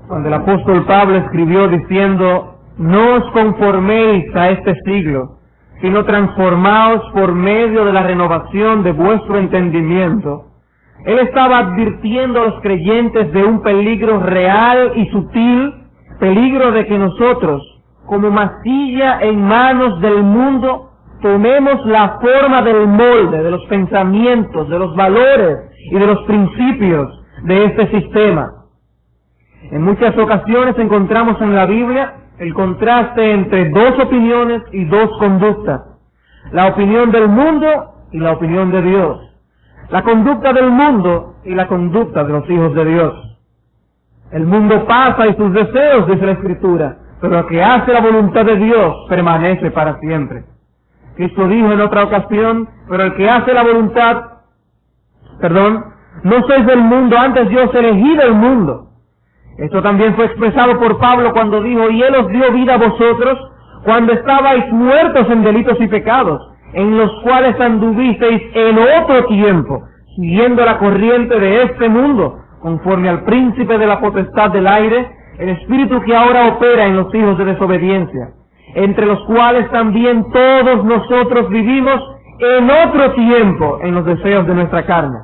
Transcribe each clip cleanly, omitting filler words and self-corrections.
cuando el apóstol Pablo escribió diciendo: no os conforméis a este siglo, sino transformaos por medio de la renovación de vuestro entendimiento. Él estaba advirtiendo a los creyentes de un peligro real y sutil, peligro de que nosotros, como masilla en manos del mundo, tomemos la forma del molde, de los pensamientos, de los valores y de los principios de este sistema. En muchas ocasiones encontramos en la Biblia el contraste entre dos opiniones y dos conductas: la opinión del mundo y la opinión de Dios, la conducta del mundo y la conducta de los hijos de Dios. El mundo pasa y sus deseos, dice la Escritura, pero el que hace la voluntad de Dios permanece para siempre. Cristo dijo en otra ocasión: pero el que hace la voluntad, no sois del mundo, antes yo os elegí del mundo. Esto también fue expresado por Pablo cuando dijo: y Él os dio vida a vosotros cuando estabais muertos en delitos y pecados, en los cuales anduvisteis en otro tiempo, siguiendo la corriente de este mundo, conforme al príncipe de la potestad del aire, el espíritu que ahora opera en los hijos de desobediencia, entre los cuales también todos nosotros vivimos en otro tiempo en los deseos de nuestra carne.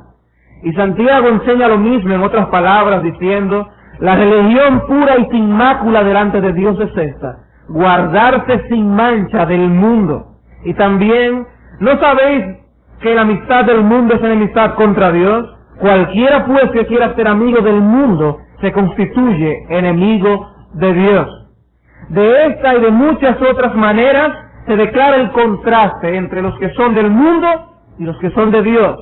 Y Santiago enseña lo mismo en otras palabras, diciendo: la religión pura y sin mácula delante de Dios es esta, guardarse sin mancha del mundo. Y también, ¿no sabéis que la amistad del mundo es enemistad contra Dios? Cualquiera pues que quiera ser amigo del mundo se constituye enemigo de Dios. De esta y de muchas otras maneras se declara el contraste entre los que son del mundo y los que son de Dios,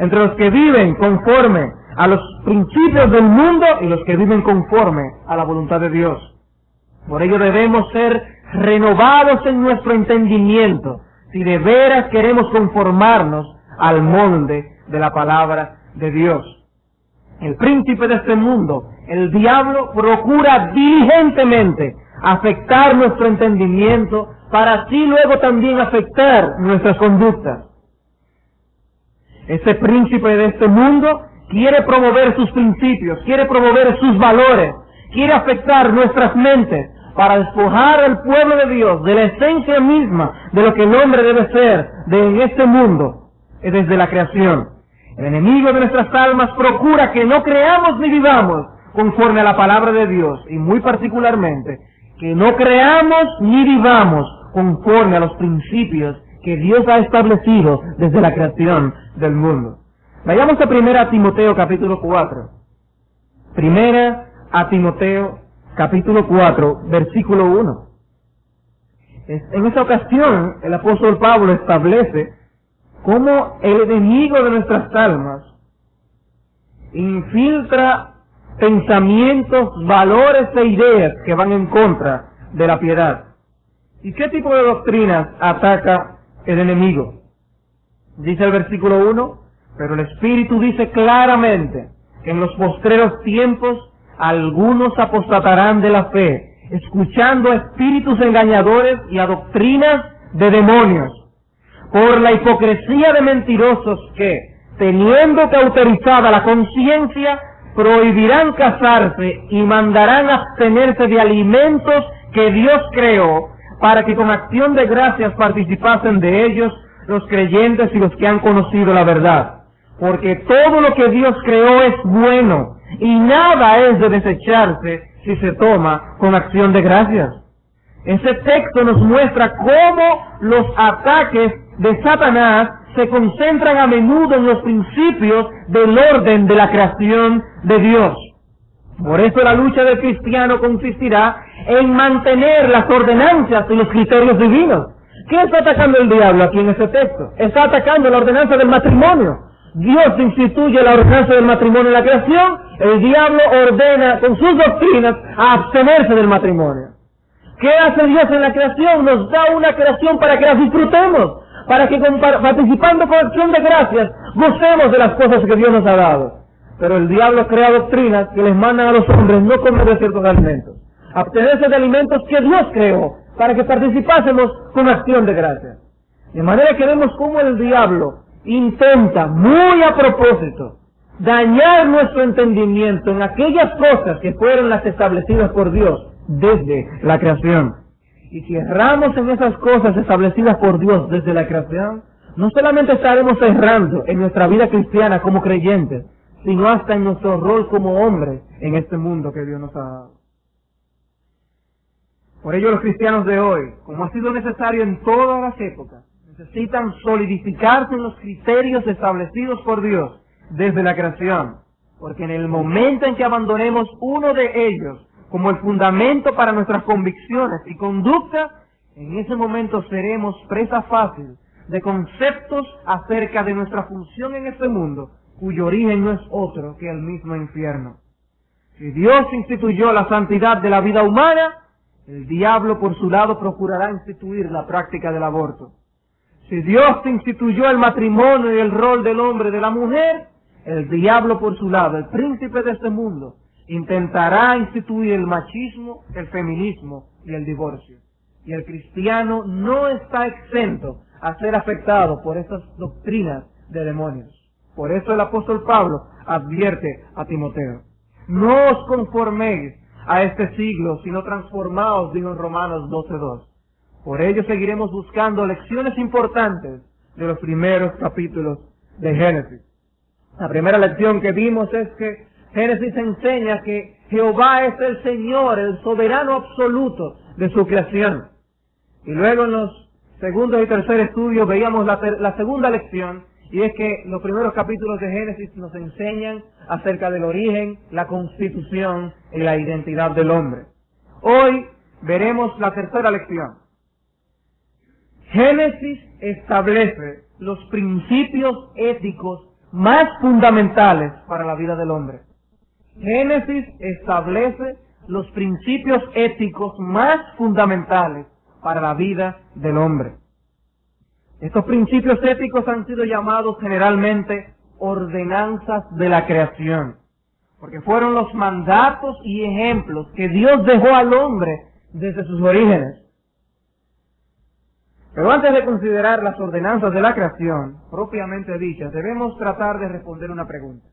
entre los que viven conforme a los principios del mundo y los que viven conforme a la voluntad de Dios. Por ello debemos ser renovados en nuestro entendimiento si de veras queremos conformarnos al molde de la palabra de Dios. El príncipe de este mundo, el diablo, procura diligentemente afectar nuestro entendimiento para así luego también afectar nuestras conductas. Este príncipe de este mundo quiere promover sus principios, quiere promover sus valores, quiere afectar nuestras mentes para despojar al pueblo de Dios de la esencia misma de lo que el hombre debe ser en este mundo desde la creación. El enemigo de nuestras almas procura que no creamos ni vivamos conforme a la palabra de Dios, y muy particularmente que no creamos ni vivamos conforme a los principios que Dios ha establecido desde la creación del mundo. Vayamos a 1 Timoteo capítulo 4. 1 Timoteo capítulo 4, versículo 1. En esta ocasión el apóstol Pablo establece cómo el enemigo de nuestras almas infiltra pensamientos, valores e ideas que van en contra de la piedad. ¿Y qué tipo de doctrinas ataca el enemigo? Dice el versículo 1: pero el Espíritu dice claramente que en los postreros tiempos algunos apostatarán de la fe, escuchando a espíritus engañadores y a doctrinas de demonios, por la hipocresía de mentirosos que, teniendo cauterizada la conciencia, prohibirán casarse y mandarán abstenerse de alimentos que Dios creó, para que con acción de gracias participasen de ellos los creyentes y los que han conocido la verdad. Porque todo lo que Dios creó es bueno, y nada es de desecharse si se toma con acción de gracias. Ese texto nos muestra cómo los ataques de Satanás se concentran a menudo en los principios del orden de la creación de Dios. Por eso la lucha del cristiano consistirá en mantener las ordenanzas y los criterios divinos. ¿Qué está atacando el diablo aquí en este texto? Está atacando la ordenanza del matrimonio. Dios instituye la ordenanza del matrimonio en la creación, el diablo ordena con sus doctrinas a abstenerse del matrimonio. ¿Qué hace Dios en la creación? Nos da una creación para que las disfrutemos, para que participando con acción de gracias gocemos de las cosas que Dios nos ha dado. Pero el diablo crea doctrinas que les mandan a los hombres no comer de ciertos alimentos, abstenerse de alimentos que Dios creó, para que participásemos con acción de gracias. De manera que vemos cómo el diablo intenta, muy a propósito, dañar nuestro entendimiento en aquellas cosas que fueron las establecidas por Dios desde la creación. Y si erramos en esas cosas establecidas por Dios desde la creación, no solamente estaremos errando en nuestra vida cristiana como creyentes, sino hasta en nuestro rol como hombres en este mundo que Dios nos ha dado. Por ello los cristianos de hoy, como ha sido necesario en todas las épocas, necesitan solidificarse en los criterios establecidos por Dios desde la creación, porque en el momento en que abandonemos uno de ellos como el fundamento para nuestras convicciones y conducta, en ese momento seremos presa fácil de conceptos acerca de nuestra función en este mundo, cuyo origen no es otro que el mismo infierno. Si Dios instituyó la santidad de la vida humana, el diablo por su lado procurará instituir la práctica del aborto. Si Dios instituyó el matrimonio y el rol del hombre y de la mujer, el diablo por su lado, el príncipe de este mundo, intentará instituir el machismo, el feminismo y el divorcio. Y el cristiano no está exento a ser afectado por estas doctrinas de demonios. Por eso el apóstol Pablo advierte a Timoteo: no os conforméis a este siglo, sino transformaos, dijo en Romanos 12:2. Por ello seguiremos buscando lecciones importantes de los primeros capítulos de Génesis. La primera lección que vimos es que Génesis enseña que Jehová es el Señor, el soberano absoluto de su creación. Y luego en los segundos y tercer estudios veíamos la segunda lección, y es que los primeros capítulos de Génesis nos enseñan acerca del origen, la constitución y la identidad del hombre. Hoy veremos la tercera lección. Génesis establece los principios éticos más fundamentales para la vida del hombre. Génesis establece los principios éticos más fundamentales para la vida del hombre. Estos principios éticos han sido llamados generalmente ordenanzas de la creación, porque fueron los mandatos y ejemplos que Dios dejó al hombre desde sus orígenes. Pero antes de considerar las ordenanzas de la creación, propiamente dichas, debemos tratar de responder una pregunta.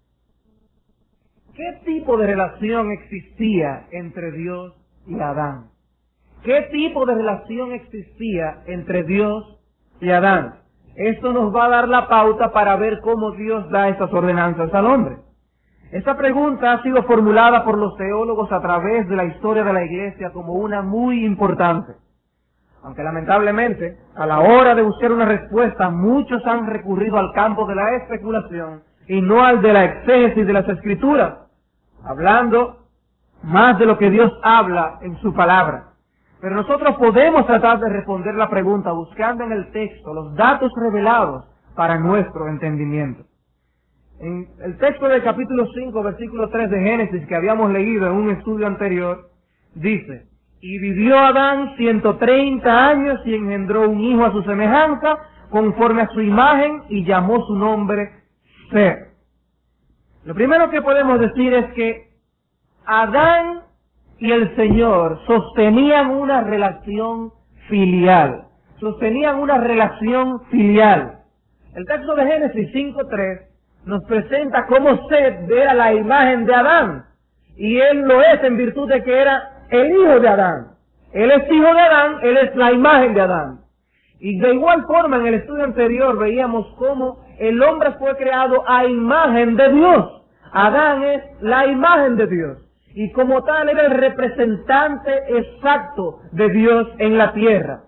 ¿Qué tipo de relación existía entre Dios y Adán? ¿Qué tipo de relación existía entre Dios y Adán? Esto nos va a dar la pauta para ver cómo Dios da estas ordenanzas al hombre. Esta pregunta ha sido formulada por los teólogos a través de la historia de la Iglesia como una muy importante. Aunque lamentablemente, a la hora de buscar una respuesta, muchos han recurrido al campo de la especulación y no al de la exégesis de las Escrituras, hablando más de lo que Dios habla en su palabra. Pero nosotros podemos tratar de responder la pregunta buscando en el texto los datos revelados para nuestro entendimiento. En el texto del capítulo 5, versículo 3 de Génesis que habíamos leído en un estudio anterior, dice: y vivió Adán 130 años y engendró un hijo a su semejanza, conforme a su imagen, y llamó su nombre Set. Lo primero que podemos decir es que Adán y el Señor sostenían una relación filial. El texto de Génesis 5:3 nos presenta cómo Set era la imagen de Adán, y él lo es en virtud de que era el hijo de Adán. Él es hijo de Adán, él es la imagen de Adán. Y de igual forma, en el estudio anterior veíamos cómo el hombre fue creado a imagen de Dios. Adán es la imagen de Dios. Y como tal era el representante exacto de Dios en la tierra.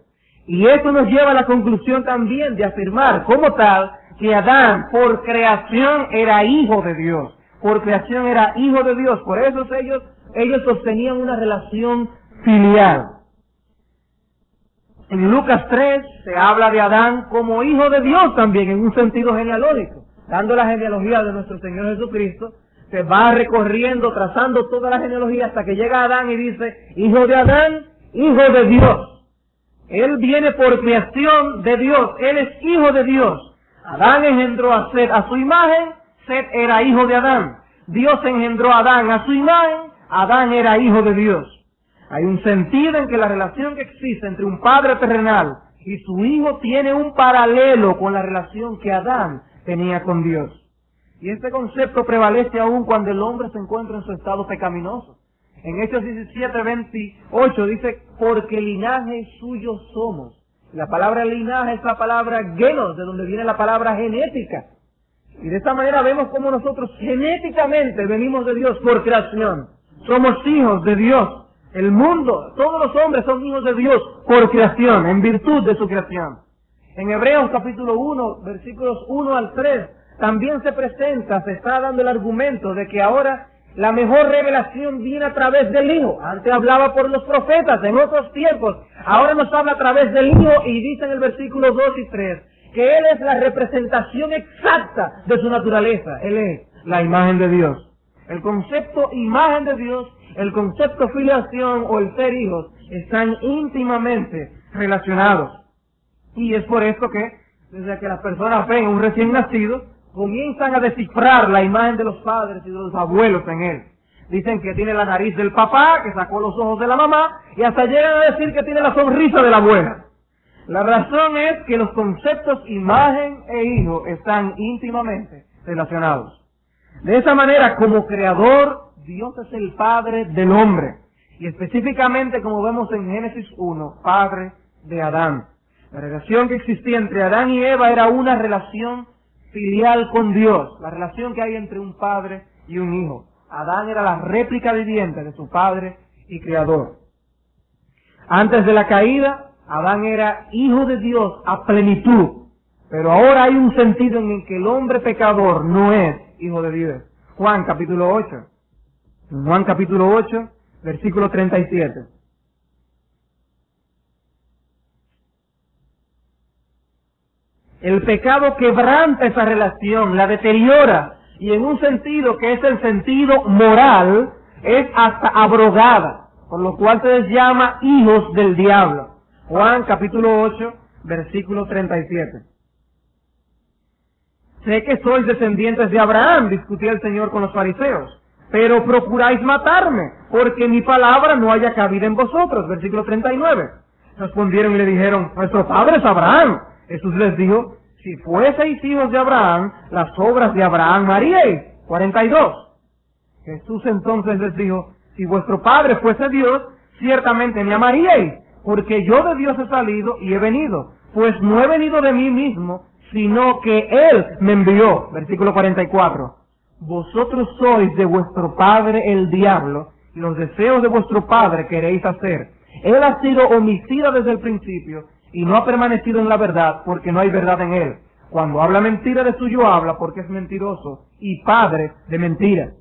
Y eso nos lleva a la conclusión también de afirmar como tal que Adán por creación era hijo de Dios. Por creación era hijo de Dios. Por eso ellos sostenían una relación filial. En Lucas 3 se habla de Adán como hijo de Dios también, en un sentido genealógico. Dando la genealogía de nuestro Señor Jesucristo, se va recorriendo, trazando toda la genealogía hasta que llega Adán y dice: hijo de Adán, hijo de Dios. Él viene por creación de Dios, él es hijo de Dios. Adán engendró a Set a su imagen, Set era hijo de Adán. Dios engendró a Adán a su imagen, Adán era hijo de Dios. Hay un sentido en que la relación que existe entre un padre terrenal y su hijo tiene un paralelo con la relación que Adán tenía con Dios. Y este concepto prevalece aún cuando el hombre se encuentra en su estado pecaminoso. En Hechos 17:28 dice, porque linaje suyo somos. La palabra linaje es la palabra genos, de donde viene la palabra genética. Y de esta manera vemos cómo nosotros genéticamente venimos de Dios por creación. Somos hijos de Dios. El mundo, todos los hombres son hijos de Dios por creación, en virtud de su creación. En Hebreos capítulo 1, versículos 1 al 3, también se está dando el argumento de que ahora la mejor revelación viene a través del Hijo. Antes hablaba por los profetas en otros tiempos, ahora nos habla a través del Hijo y dice en el versículo 2 y 3 que Él es la representación exacta de su naturaleza. Él es la imagen de Dios. El concepto imagen de Dios, el concepto filiación o el ser hijos están íntimamente relacionados. Y es por esto que, desde que las personas ven a un recién nacido, comienzan a descifrar la imagen de los padres y de los abuelos en él. Dicen que tiene la nariz del papá, que sacó los ojos de la mamá, y hasta llegan a decir que tiene la sonrisa de la abuela. La razón es que los conceptos imagen e hijo están íntimamente relacionados. De esa manera, como creador, Dios es el Padre del hombre. Y específicamente, como vemos en Génesis 1, Padre de Adán. La relación que existía entre Adán y Eva era una relación filial con Dios. La relación que hay entre un padre y un hijo. Adán era la réplica viviente de su padre y creador. Antes de la caída, Adán era hijo de Dios a plenitud. Pero ahora hay un sentido en el que el hombre pecador no es hijo de Dios. Juan capítulo 8. En Juan capítulo 8, versículo 37. El pecado quebranta esa relación, la deteriora, y en un sentido que es el sentido moral, es hasta abrogada, por lo cual se les llama hijos del diablo. Juan capítulo 8, versículo 37. Sé que sois descendientes de Abraham, discutía el Señor con los fariseos, pero procuráis matarme, porque mi palabra no haya cabida en vosotros. Versículo 39. Respondieron y le dijeron, nuestro padre es Abraham. Jesús les dijo, si fueseis hijos de Abraham, las obras de Abraham haríais. 42. Jesús entonces les dijo, si vuestro Padre fuese Dios, ciertamente me amaríais, porque yo de Dios he salido y he venido, pues no he venido de mí mismo, sino que Él me envió. Versículo 44. Vosotros sois de vuestro padre el diablo, y los deseos de vuestro padre queréis hacer. Él ha sido homicida desde el principio, y no ha permanecido en la verdad, porque no hay verdad en él. Cuando habla mentira, de suyo habla, porque es mentiroso, y padre de mentiras.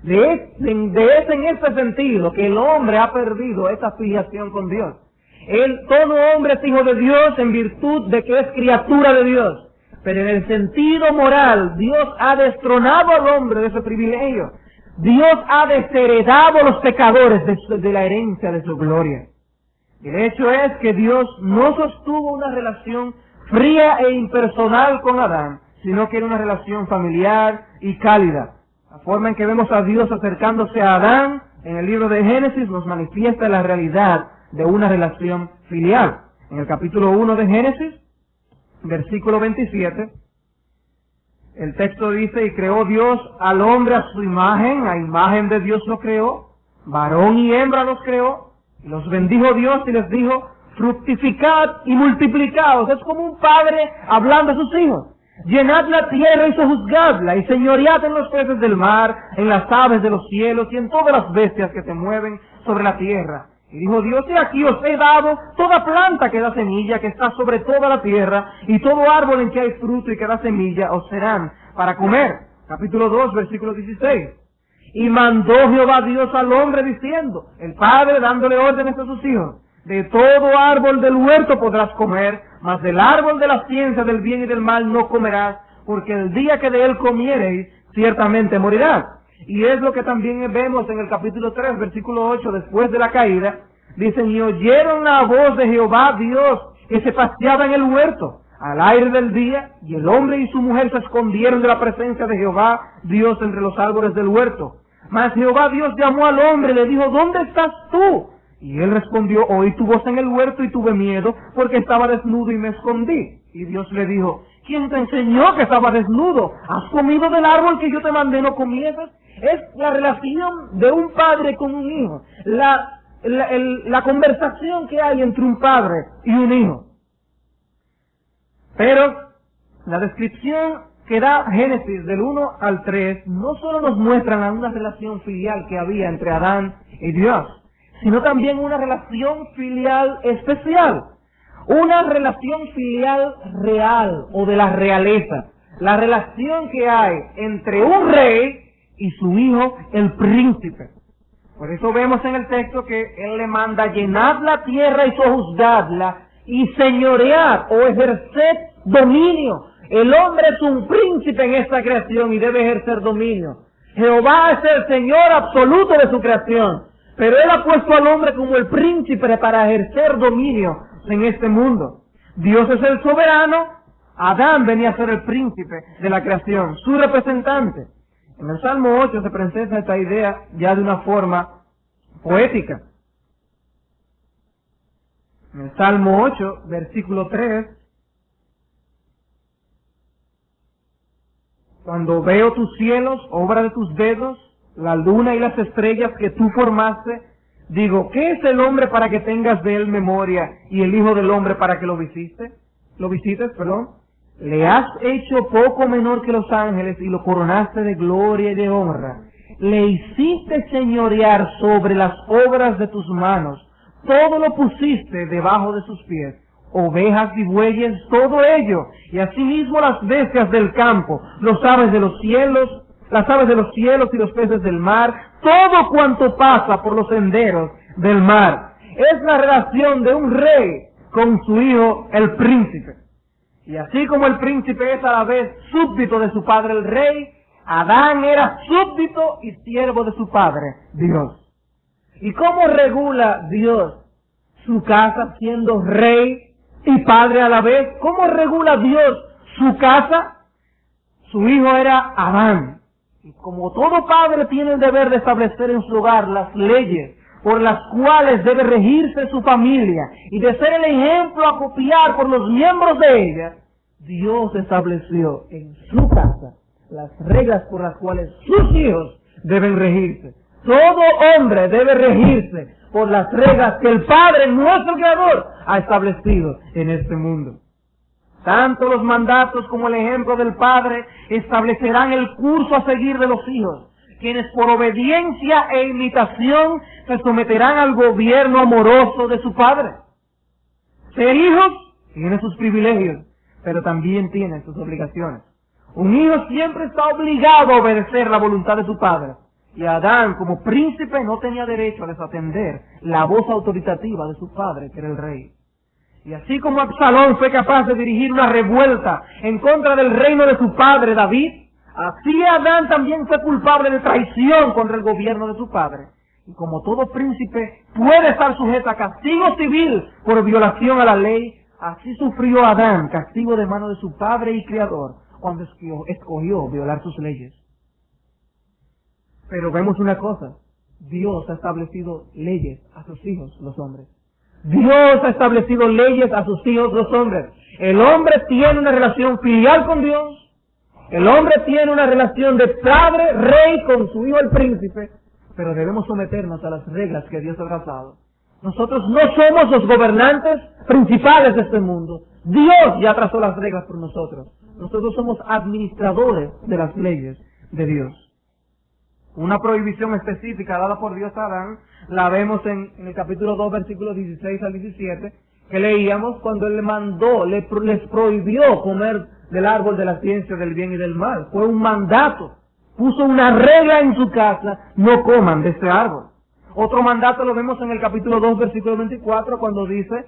Es en este sentido que el hombre ha perdido esa filiación con Dios. Todo hombre es hijo de Dios en virtud de que es criatura de Dios. Pero en el sentido moral, Dios ha destronado al hombre de ese privilegio. Dios ha desheredado a los pecadores de la herencia de su gloria. El hecho es que Dios no sostuvo una relación fría e impersonal con Adán, sino que era una relación familiar y cálida. La forma en que vemos a Dios acercándose a Adán en el libro de Génesis nos manifiesta la realidad de una relación filial. En el capítulo 1 de Génesis, versículo 27, el texto dice, y creó Dios al hombre a su imagen, a imagen de Dios lo creó, varón y hembra los creó, y los bendijo Dios y les dijo, fructificad y multiplicaos. Es como un padre hablando a sus hijos. Llenad la tierra y sojuzgadla, y señoread en los peces del mar, en las aves de los cielos, y en todas las bestias que se mueven sobre la tierra. Y dijo Dios, y aquí os he dado toda planta que da semilla, que está sobre toda la tierra, y todo árbol en que hay fruto y que da semilla, os serán para comer. Capítulo 2, versículo 16. Y mandó Jehová Dios al hombre diciendo, el padre dándole órdenes a sus hijos, de todo árbol del huerto podrás comer, mas del árbol de la ciencia del bien y del mal no comerás, porque el día que de él comiereis, ciertamente morirás. Y es lo que también vemos en el capítulo 3, versículo 8, después de la caída, dicen, y oyeron la voz de Jehová Dios, que se paseaba en el huerto, al aire del día, y el hombre y su mujer se escondieron de la presencia de Jehová Dios entre los árboles del huerto. Mas Jehová Dios llamó al hombre y le dijo, ¿dónde estás tú? Y él respondió, oí tu voz en el huerto y tuve miedo, porque estaba desnudo y me escondí. Y Dios le dijo, ¿Quién te enseñó que estaba desnudo? ¿Has comido del árbol que yo te mandé no comieses? Es la relación de un padre con un hijo. La conversación que hay entre un padre y un hijo. Pero la descripción que da Génesis del 1 al 3 no solo nos muestra una relación filial que había entre Adán y Dios, sino también una relación filial especial. Una relación filial real o de la realeza. La relación que hay entre un rey y su hijo, el príncipe. Por eso vemos en el texto que él le manda llenar la tierra y sojuzgadla y señorear o ejercer dominio. El hombre es un príncipe en esta creación y debe ejercer dominio. Jehová es el Señor absoluto de su creación, pero él ha puesto al hombre como el príncipe para ejercer dominio en este mundo. Dios es el soberano, Adán venía a ser el príncipe de la creación, su representante. En el Salmo 8 se presenta esta idea ya de una forma poética. En el Salmo 8, versículo 3, cuando veo tus cielos, obra de tus dedos, la luna y las estrellas que tú formaste, digo, ¿qué es el hombre para que tengas de él memoria y el hijo del hombre para que lo visites? Le has hecho poco menor que los ángeles y lo coronaste de gloria y de honra. Le hiciste señorear sobre las obras de tus manos. Todo lo pusiste debajo de sus pies. Ovejas y bueyes, todo ello. Y asimismo las bestias del campo, las aves de los cielos y los peces del mar. Todo cuanto pasa por los senderos del mar. Es la relación de un rey con su hijo, el príncipe. Y así como el príncipe es a la vez súbdito de su padre el rey, Adán era súbdito y siervo de su padre, Dios. ¿Y cómo regula Dios su casa siendo rey y padre a la vez? ¿Cómo regula Dios su casa? Su hijo era Adán. Y como todo padre tiene el deber de establecer en su hogar las leyes por las cuales debe regirse su familia y de ser el ejemplo a copiar por los miembros de ella, Dios estableció en su casa las reglas por las cuales sus hijos deben regirse. Todo hombre debe regirse por las reglas que el Padre, nuestro Creador, ha establecido en este mundo. Tanto los mandatos como el ejemplo del Padre establecerán el curso a seguir de los hijos, quienes por obediencia e imitación se someterán al gobierno amoroso de su Padre. Ser hijos tiene sus privilegios, pero también tiene sus obligaciones. Un hijo siempre está obligado a obedecer la voluntad de su padre. Y Adán, como príncipe, no tenía derecho a desatender la voz autoritativa de su padre, que era el rey. Y así como Absalón fue capaz de dirigir una revuelta en contra del reino de su padre David, así Adán también fue culpable de traición contra el gobierno de su padre. Y como todo príncipe puede estar sujeto a castigo civil por violación a la ley, así sufrió Adán castigo de mano de su padre y Creador cuando escogió violar sus leyes. Pero vemos una cosa, Dios ha establecido leyes a sus hijos, los hombres. Dios ha establecido leyes a sus hijos, los hombres. El hombre tiene una relación filial con Dios. El hombre tiene una relación de padre, rey, con su hijo el príncipe. Pero debemos someternos a las reglas que Dios ha trazado. Nosotros no somos los gobernantes principales de este mundo. Dios ya trazó las reglas por nosotros. Nosotros somos administradores de las leyes de Dios. Una prohibición específica dada por Dios a Adán, la vemos en el capítulo 2, versículos 16 al 17, que leíamos cuando él le mandó, les prohibió comer del árbol de la ciencia del bien y del mal. Fue un mandato. Puso una regla en su casa, no coman de este árbol. Otro mandato lo vemos en el capítulo 2, versículo 24, cuando dice,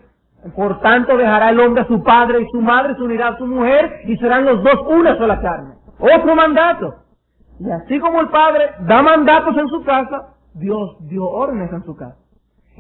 por tanto dejará el hombre a su padre y su madre, se unirá a su mujer, y serán los dos una sola carne. Otro mandato. Y así como el Padre da mandatos en su casa, Dios dio órdenes en su casa.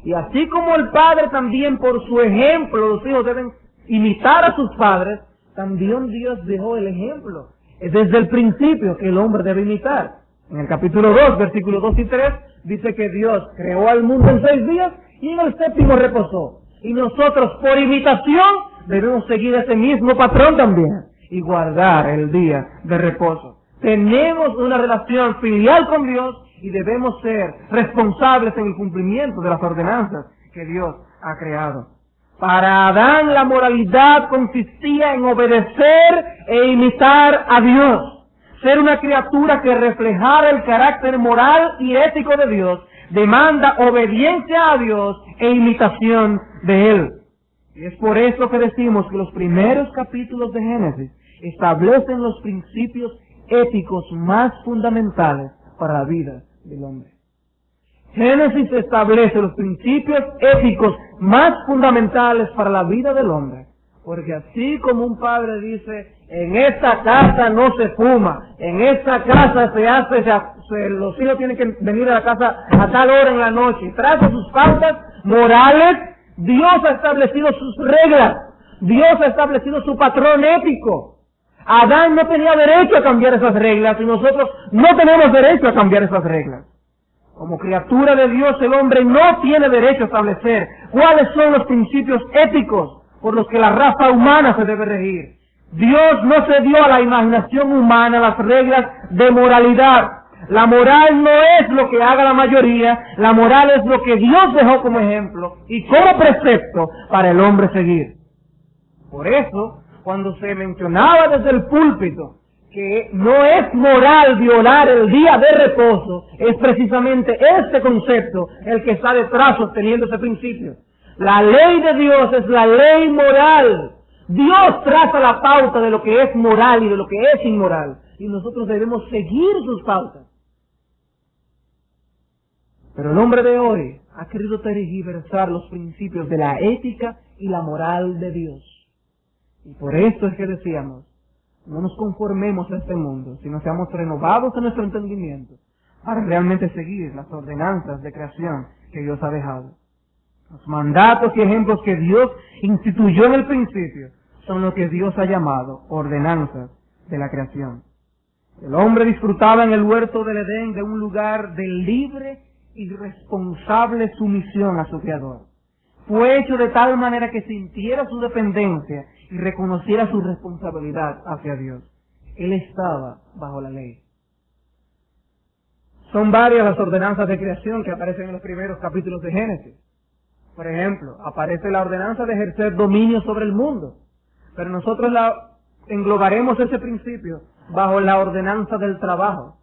Y así como el Padre también por su ejemplo, los hijos deben imitar a sus padres, también Dios dejó el ejemplo desde el principio que el hombre debe imitar. En el capítulo 2, versículos 2 y 3, dice que Dios creó al mundo en 6 días y en el séptimo reposó. Y nosotros, por imitación, debemos seguir ese mismo patrón también. y guardar el día de reposo. Tenemos una relación filial con Dios y debemos ser responsables en el cumplimiento de las ordenanzas que Dios ha creado. Para Adán la moralidad consistía en obedecer e imitar a Dios. Ser una criatura que reflejara el carácter moral y ético de Dios demanda obediencia a Dios e imitación de Él. Y es por eso que decimos que los primeros capítulos de Génesis establecen los principios éticos más fundamentales para la vida del hombre. Génesis establece los principios éticos más fundamentales para la vida del hombre, porque así como un padre dice, en esta casa no se fuma, en esta casa los hijos tienen que venir a la casa a tal hora en la noche, y traza sus pautas morales, Dios ha establecido sus reglas, Dios ha establecido su patrón ético. Adán no tenía derecho a cambiar esas reglas y nosotros no tenemos derecho a cambiar esas reglas. Como criatura de Dios, el hombre no tiene derecho a establecer cuáles son los principios éticos por los que la raza humana se debe regir. Dios no se dio a la imaginación humana las reglas de moralidad. La moral no es lo que haga la mayoría, la moral es lo que Dios dejó como ejemplo y como precepto para el hombre seguir. Por eso, cuando se mencionaba desde el púlpito que no es moral violar el día de reposo, es precisamente este concepto el que está detrás sosteniendo ese principio. La ley de Dios es la ley moral. Dios traza la pauta de lo que es moral y de lo que es inmoral, y nosotros debemos seguir sus pautas. Pero el hombre de hoy ha querido tergiversar los principios de la ética y la moral de Dios. Y por esto es que decíamos, no nos conformemos a este mundo, sino seamos renovados en nuestro entendimiento para realmente seguir las ordenanzas de creación que Dios ha dejado. Los mandatos y ejemplos que Dios instituyó en el principio son lo que Dios ha llamado ordenanzas de la creación. El hombre disfrutaba en el huerto del Edén de un lugar de libre y responsable sumisión a su Creador. Fue hecho de tal manera que sintiera su dependencia y reconociera su responsabilidad hacia Dios. Él estaba bajo la ley. Son varias las ordenanzas de creación que aparecen en los primeros capítulos de Génesis. Por ejemplo, aparece la ordenanza de ejercer dominio sobre el mundo, pero nosotros englobaremos ese principio bajo la ordenanza del trabajo.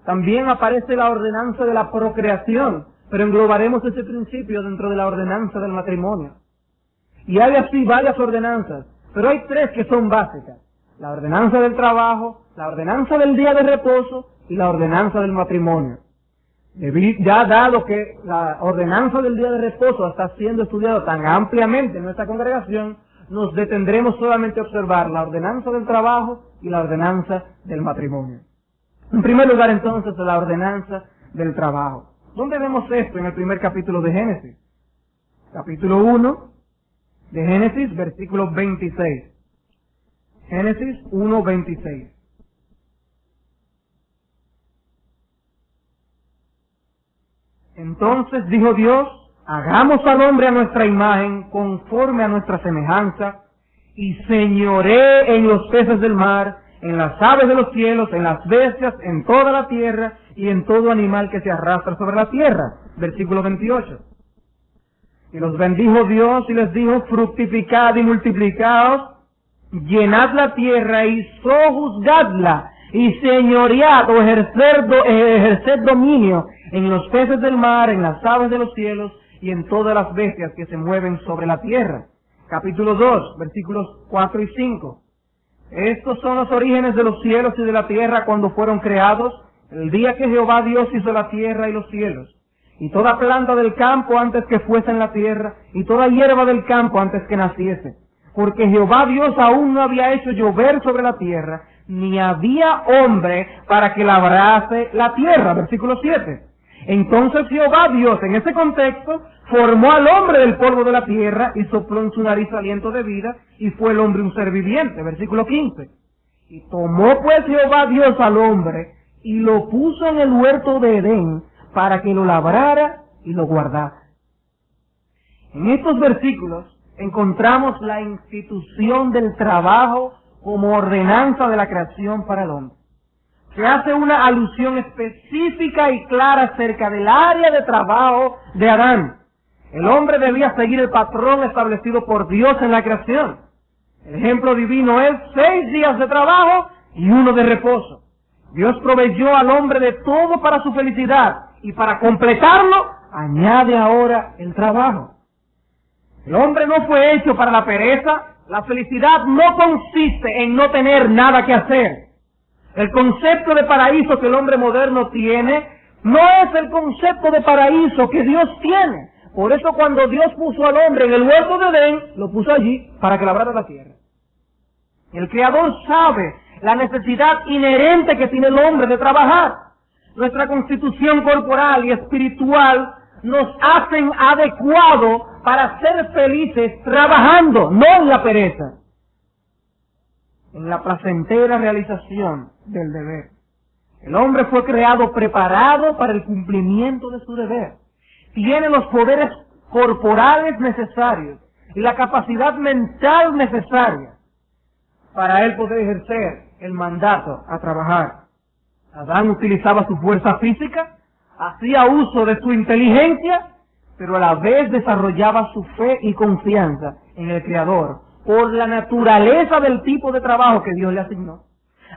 También aparece la ordenanza de la procreación, pero englobaremos ese principio dentro de la ordenanza del matrimonio. Y hay así varias ordenanzas, pero hay tres que son básicas: la ordenanza del trabajo, la ordenanza del día de reposo y la ordenanza del matrimonio. Ya dado que la ordenanza del día de reposo está siendo estudiada tan ampliamente en nuestra congregación, nos detendremos solamente a observar la ordenanza del trabajo y la ordenanza del matrimonio. En primer lugar, entonces, la ordenanza del trabajo. ¿Dónde vemos esto? En el primer capítulo de Génesis. Capítulo 1 de Génesis, versículo 26. Génesis 1:26. Entonces dijo Dios, hagamos al hombre a nuestra imagen, conforme a nuestra semejanza, y señoree en los peces del mar, en las aves de los cielos, en las bestias, en toda la tierra, y en todo animal que se arrastra sobre la tierra. Versículo 28. Y los bendijo Dios y les dijo, fructificad y multiplicaos, llenad la tierra y sojuzgadla, y señoread o ejerced dominio en los peces del mar, en las aves de los cielos y en todas las bestias que se mueven sobre la tierra. Capítulo 2, versículos 4 y 5. Estos son los orígenes de los cielos y de la tierra cuando fueron creados, el día que Jehová Dios hizo la tierra y los cielos, y toda planta del campo antes que fuese en la tierra, y toda hierba del campo antes que naciese. Porque Jehová Dios aún no había hecho llover sobre la tierra, ni había hombre para que labrase la tierra. Versículo 7. Entonces Jehová Dios, en ese contexto, formó al hombre del polvo de la tierra y sopló en su nariz aliento de vida, y fue el hombre un ser viviente. Versículo 15. Y tomó pues Jehová Dios al hombre y lo puso en el huerto de Edén para que lo labrara y lo guardara. En estos versículos encontramos la institución del trabajo como ordenanza de la creación para el hombre. Se hace una alusión específica y clara acerca del área de trabajo de Adán. El hombre debía seguir el patrón establecido por Dios en la creación. El ejemplo divino es 6 días de trabajo y 1 de reposo. Dios proveyó al hombre de todo para su felicidad y para completarlo añade ahora el trabajo. El hombre no fue hecho para la pereza. La felicidad no consiste en no tener nada que hacer. El concepto de paraíso que el hombre moderno tiene no es el concepto de paraíso que Dios tiene. Por eso cuando Dios puso al hombre en el huerto de Edén, lo puso allí para que labrara la tierra. El Creador sabe la necesidad inherente que tiene el hombre de trabajar. Nuestra constitución corporal y espiritual nos hacen adecuado para ser felices trabajando, no en la pereza, en la placentera realización del deber. El hombre fue creado preparado para el cumplimiento de su deber. Tiene los poderes corporales necesarios y la capacidad mental necesaria para él poder ejercer el mandato a trabajar. Adán utilizaba su fuerza física, hacía uso de su inteligencia, pero a la vez desarrollaba su fe y confianza en el Creador por la naturaleza del tipo de trabajo que Dios le asignó.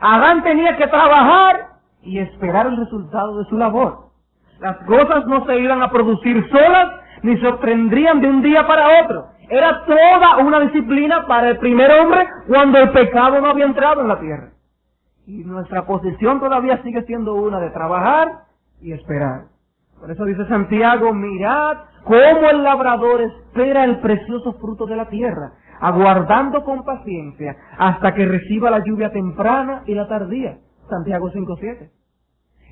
Adán tenía que trabajar y esperar el resultado de su labor. Las cosas no se iban a producir solas ni se obtendrían de un día para otro. Era toda una disciplina para el primer hombre cuando el pecado no había entrado en la tierra. Y nuestra posición todavía sigue siendo una de trabajar y esperar. Por eso dice Santiago, mirad cómo el labrador espera el precioso fruto de la tierra, aguardando con paciencia hasta que reciba la lluvia temprana y la tardía. Santiago 5:7.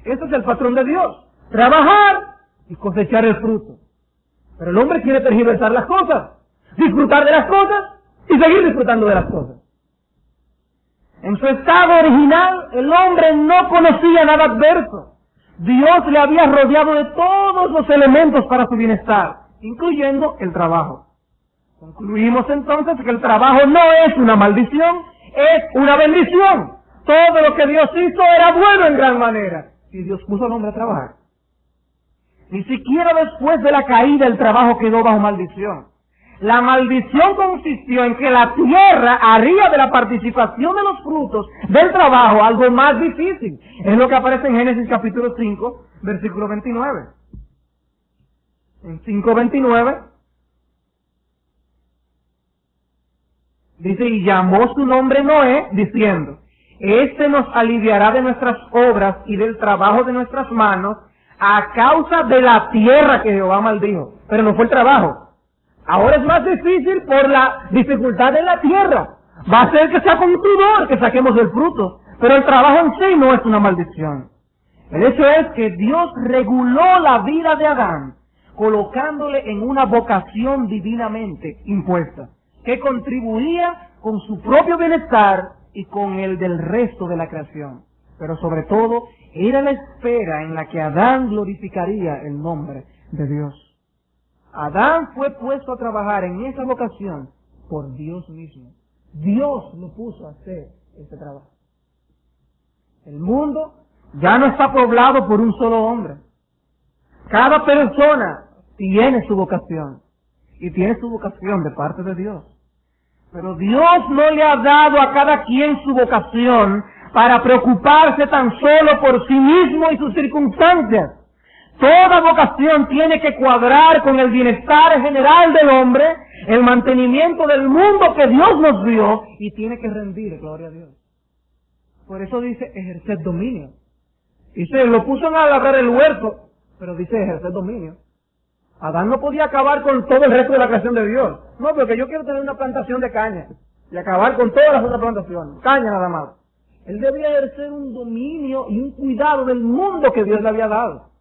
Ese es el patrón de Dios. Trabajar y cosechar el fruto. Pero el hombre quiere tergiversar las cosas, disfrutar de las cosas y seguir disfrutando de las cosas. En su estado original, el hombre no conocía nada adverso. Dios le había rodeado de todos los elementos para su bienestar, incluyendo el trabajo. Concluimos entonces que el trabajo no es una maldición, es una bendición. Todo lo que Dios hizo era bueno en gran manera. Y Dios puso al hombre a trabajar. Ni siquiera después de la caída el trabajo quedó bajo maldición. La maldición consistió en que la tierra haría de la participación de los frutos del trabajo algo más difícil. Es lo que aparece en Génesis capítulo 5, versículo 29. En 5:29 dice, y llamó su nombre Noé, diciendo, este nos aliviará de nuestras obras y del trabajo de nuestras manos a causa de la tierra que Jehová maldijo. Pero no fue el trabajo. Ahora es más difícil por la dificultad de la tierra. Va a ser que sea con sudor que saquemos el fruto. Pero el trabajo en sí no es una maldición. El hecho es que Dios reguló la vida de Adán, colocándole en una vocación divinamente impuesta, que contribuía con su propio bienestar y con el del resto de la creación. Pero sobre todo, era la espera en la que Adán glorificaría el nombre de Dios. Adán fue puesto a trabajar en esa vocación por Dios mismo. Dios lo puso a hacer ese trabajo. El mundo ya no está poblado por un solo hombre. Cada persona tiene su vocación y tiene su vocación de parte de Dios. Pero Dios no le ha dado a cada quien su vocación para preocuparse tan solo por sí mismo y sus circunstancias. Toda vocación tiene que cuadrar con el bienestar general del hombre, el mantenimiento del mundo que Dios nos dio, y tiene que rendir gloria a Dios. Por eso dice ejercer dominio. Dice, lo puso a labrar el huerto, pero dice ejercer dominio. Adán no podía acabar con todo el resto de la creación de Dios. No, porque yo quiero tener una plantación de caña y acabar con todas las otras plantaciones. Caña nada más. Él debía ejercer un dominio y un cuidado del mundo que Dios le había dado.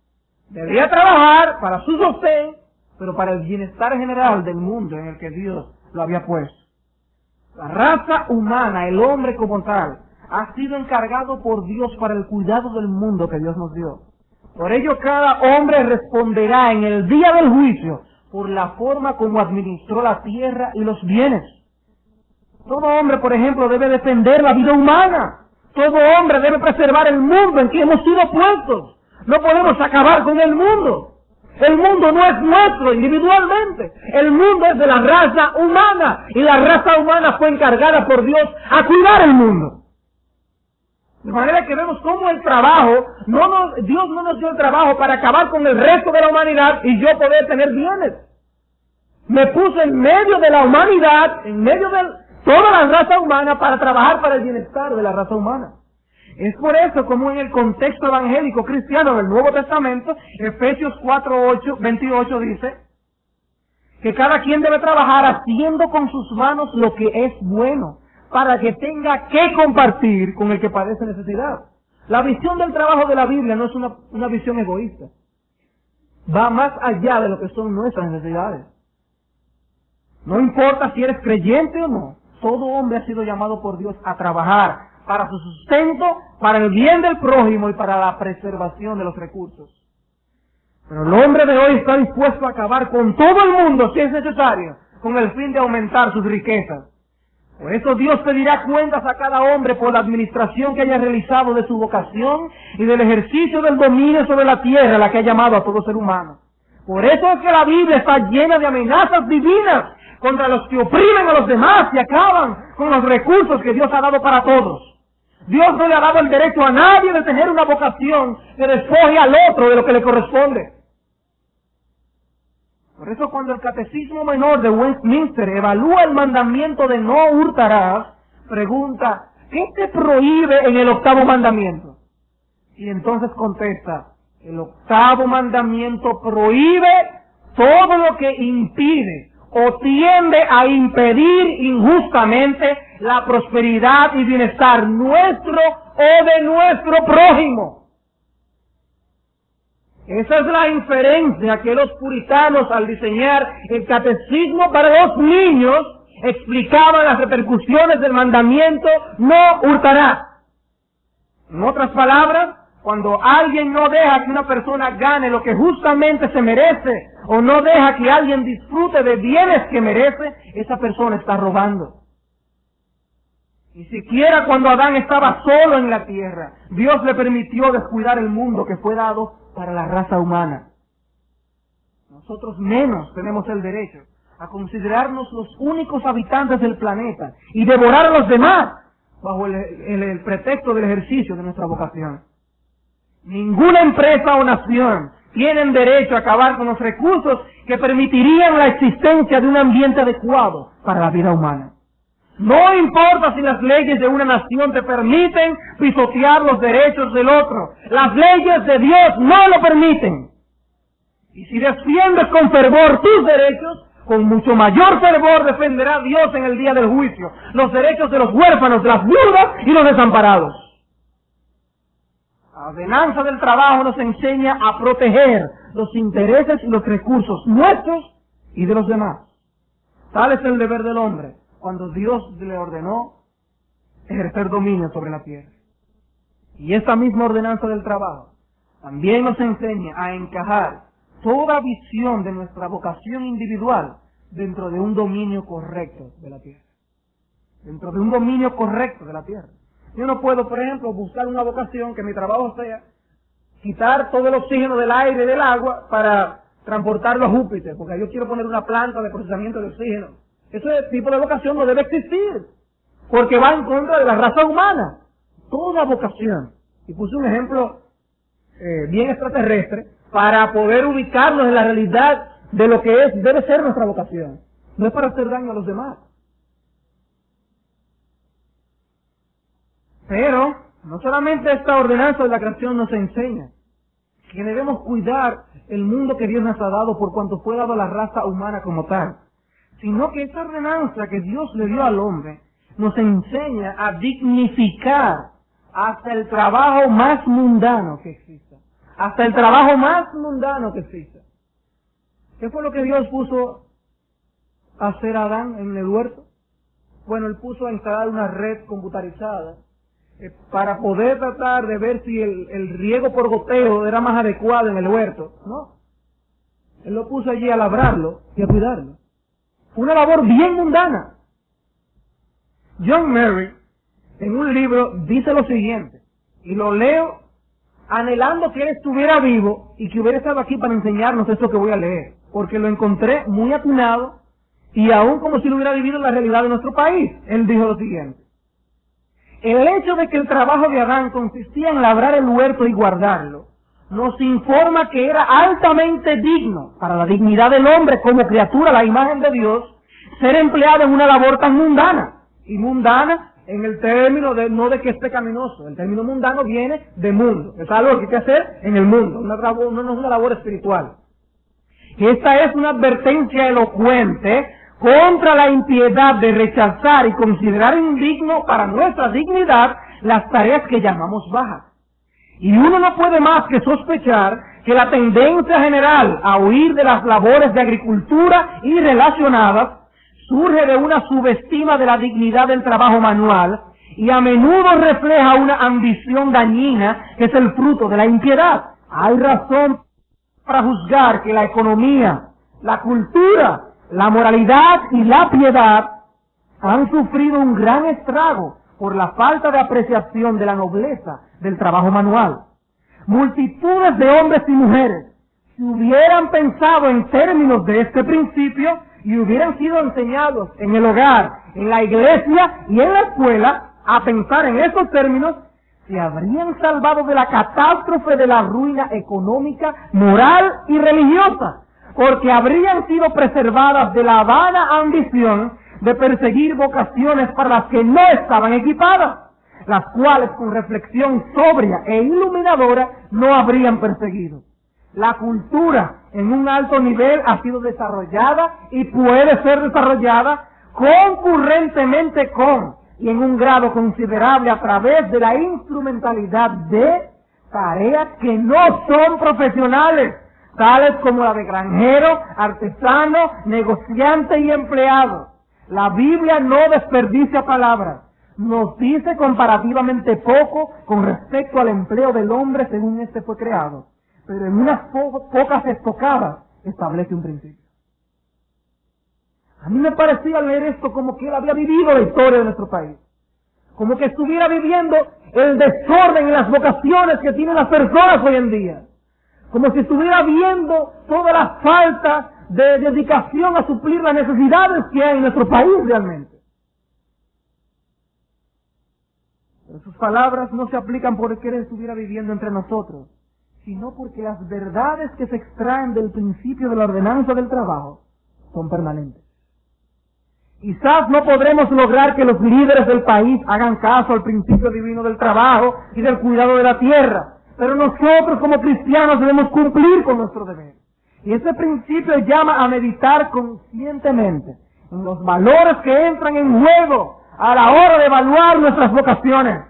Debía trabajar para su sostén, pero para el bienestar general del mundo en el que Dios lo había puesto. La raza humana, el hombre como tal, ha sido encargado por Dios para el cuidado del mundo que Dios nos dio. Por ello cada hombre responderá en el día del juicio por la forma como administró la tierra y los bienes. Todo hombre, por ejemplo, debe defender la vida humana. Todo hombre debe preservar el mundo en que hemos sido puestos. No podemos acabar con el mundo. El mundo no es nuestro individualmente. El mundo es de la raza humana. Y la raza humana fue encargada por Dios a cuidar el mundo. De manera que vemos cómo el trabajo, Dios no nos dio el trabajo para acabar con el resto de la humanidad y yo poder tener bienes. Me puso en medio de la humanidad, en medio de toda la raza humana, para trabajar para el bienestar de la raza humana. Es por eso como en el contexto evangélico cristiano del Nuevo Testamento, Efesios 4:28 dice que cada quien debe trabajar haciendo con sus manos lo que es bueno, para que tenga que compartir con el que padece necesidad. La visión del trabajo de la Biblia no es una visión egoísta. Va más allá de lo que son nuestras necesidades. No importa si eres creyente o no, todo hombre ha sido llamado por Dios a trabajar para su sustento, para el bien del prójimo y para la preservación de los recursos. Pero el hombre de hoy está dispuesto a acabar con todo el mundo si es necesario, con el fin de aumentar sus riquezas. Por eso Dios pedirá cuentas a cada hombre por la administración que haya realizado de su vocación y del ejercicio del dominio sobre la tierra a la que ha llamado a todo ser humano. Por eso es que la Biblia está llena de amenazas divinas contra los que oprimen a los demás y acaban con los recursos que Dios ha dado para todos. Dios no le ha dado el derecho a nadie de tener una vocación que despoje al otro de lo que le corresponde. Por eso cuando el Catecismo Menor de Westminster evalúa el mandamiento de no hurtarás, pregunta, ¿qué te prohíbe en el 8º mandamiento? Y entonces contesta, el 8º mandamiento prohíbe todo lo que impide o tiende a impedir injustamente la prosperidad y bienestar nuestro o de nuestro prójimo. Esa es la inferencia que los puritanos, al diseñar el catecismo para los niños, explicaban las repercusiones del mandamiento no hurtarás. En otras palabras, cuando alguien no deja que una persona gane lo que justamente se merece, o no deja que alguien disfrute de bienes que merece, esa persona está robando. Ni siquiera cuando Adán estaba solo en la tierra, Dios le permitió descuidar el mundo que fue dado para la raza humana. Nosotros menos tenemos el derecho a considerarnos los únicos habitantes del planeta y devorar a los demás bajo el pretexto del ejercicio de nuestra vocación. Ninguna empresa o nación tienen derecho a acabar con los recursos que permitirían la existencia de un ambiente adecuado para la vida humana. No importa si las leyes de una nación te permiten pisotear los derechos del otro. Las leyes de Dios no lo permiten. Y si defiendes con fervor tus derechos, con mucho mayor fervor defenderá Dios en el día del juicio los derechos de los huérfanos, de las viudas y los desamparados. La ordenanza del trabajo nos enseña a proteger los intereses y los recursos nuestros y de los demás. Tal es el deber del hombre cuando Dios le ordenó ejercer dominio sobre la tierra. Y esta misma ordenanza del trabajo también nos enseña a encajar toda visión de nuestra vocación individual dentro de un dominio correcto de la tierra. Dentro de un dominio correcto de la tierra. Yo no puedo, por ejemplo, buscar una vocación que mi trabajo sea quitar todo el oxígeno del aire y del agua para transportarlo a Júpiter, porque yo quiero poner una planta de procesamiento de oxígeno. Ese tipo de vocación no debe existir, porque va en contra de la raza humana. Toda vocación. Y puse un ejemplo bien extraterrestre para poder ubicarnos en la realidad de lo que debe ser nuestra vocación. No es para hacer daño a los demás. Pero no solamente esta ordenanza de la creación nos enseña que debemos cuidar el mundo que Dios nos ha dado por cuanto fue dado a la raza humana como tal, sino que esta ordenanza que Dios le dio al hombre nos enseña a dignificar hasta el trabajo más mundano que exista. Hasta el trabajo más mundano que exista. ¿Qué fue lo que Dios puso a hacer a Adán en el huerto? Bueno, Él puso a instalar una red computarizada para poder tratar de ver si el riego por goteo era más adecuado en el huerto. No. Él lo puso allí a labrarlo y a cuidarlo. Una labor bien mundana. John Murray, en un libro, dice lo siguiente, y lo leo anhelando que él estuviera vivo y que hubiera estado aquí para enseñarnos esto que voy a leer, porque lo encontré muy atinado y aún como si lo hubiera vivido en la realidad de nuestro país. Él dijo lo siguiente: el hecho de que el trabajo de Adán consistía en labrar el huerto y guardarlo, nos informa que era altamente digno para la dignidad del hombre como criatura a la imagen de Dios ser empleado en una labor tan mundana. Y mundana en el término de, no de que es pecaminoso, el término mundano viene de mundo, es algo que hay que hacer en el mundo, no es una labor espiritual. Esta es una advertencia elocuente contra la impiedad de rechazar y considerar indigno para nuestra dignidad las tareas que llamamos bajas. Y uno no puede más que sospechar que la tendencia general a huir de las labores de agricultura y relacionadas surge de una subestima de la dignidad del trabajo manual y a menudo refleja una ambición dañina que es el fruto de la impiedad. Hay razón para juzgar que la economía, la cultura, la moralidad y la piedad han sufrido un gran estrago por la falta de apreciación de la nobleza del trabajo manual. Multitudes de hombres y mujeres, si hubieran pensado en términos de este principio y hubieran sido enseñados en el hogar, en la iglesia y en la escuela a pensar en esos términos, se habrían salvado de la catástrofe de la ruina económica, moral y religiosa, porque habrían sido preservadas de la vana ambición de perseguir vocaciones para las que no estaban equipadas, las cuales con reflexión sobria e iluminadora no habrían perseguido. La cultura en un alto nivel ha sido desarrollada y puede ser desarrollada concurrentemente con y en un grado considerable a través de la instrumentalidad de tareas que no son profesionales, tales como la de granjero, artesano, negociante y empleado. La Biblia no desperdicia palabras, nos dice comparativamente poco con respecto al empleo del hombre según éste fue creado, pero en unas pocas estocadas establece un principio. A mí me parecía leer esto como que él había vivido la historia de nuestro país, como que estuviera viviendo el desorden y las vocaciones que tienen las personas hoy en día, como si estuviera viendo toda la falta de dedicación a suplir las necesidades que hay en nuestro país realmente. Pero sus palabras no se aplican porque él estuviera viviendo entre nosotros, sino porque las verdades que se extraen del principio de la ordenanza del trabajo son permanentes. Quizás no podremos lograr que los líderes del país hagan caso al principio divino del trabajo y del cuidado de la tierra, pero nosotros como cristianos debemos cumplir con nuestro deber. Y ese principio llama a meditar conscientemente en los valores que entran en juego a la hora de evaluar nuestras vocaciones.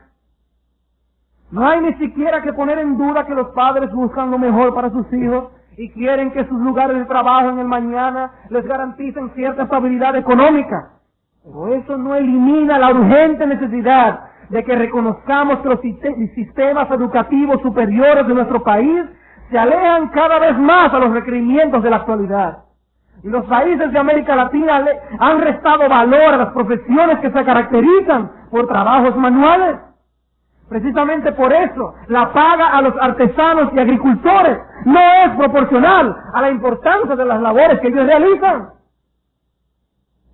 No hay ni siquiera que poner en duda que los padres buscan lo mejor para sus hijos y quieren que sus lugares de trabajo en el mañana les garanticen cierta estabilidad económica. Pero eso no elimina la urgente necesidad de que reconozcamos que los sistemas educativos superiores de nuestro país se alejan cada vez más a los requerimientos de la actualidad. Y los países de América Latina han restado valor a las profesiones que se caracterizan por trabajos manuales. Precisamente por eso, la paga a los artesanos y agricultores no es proporcional a la importancia de las labores que ellos realizan.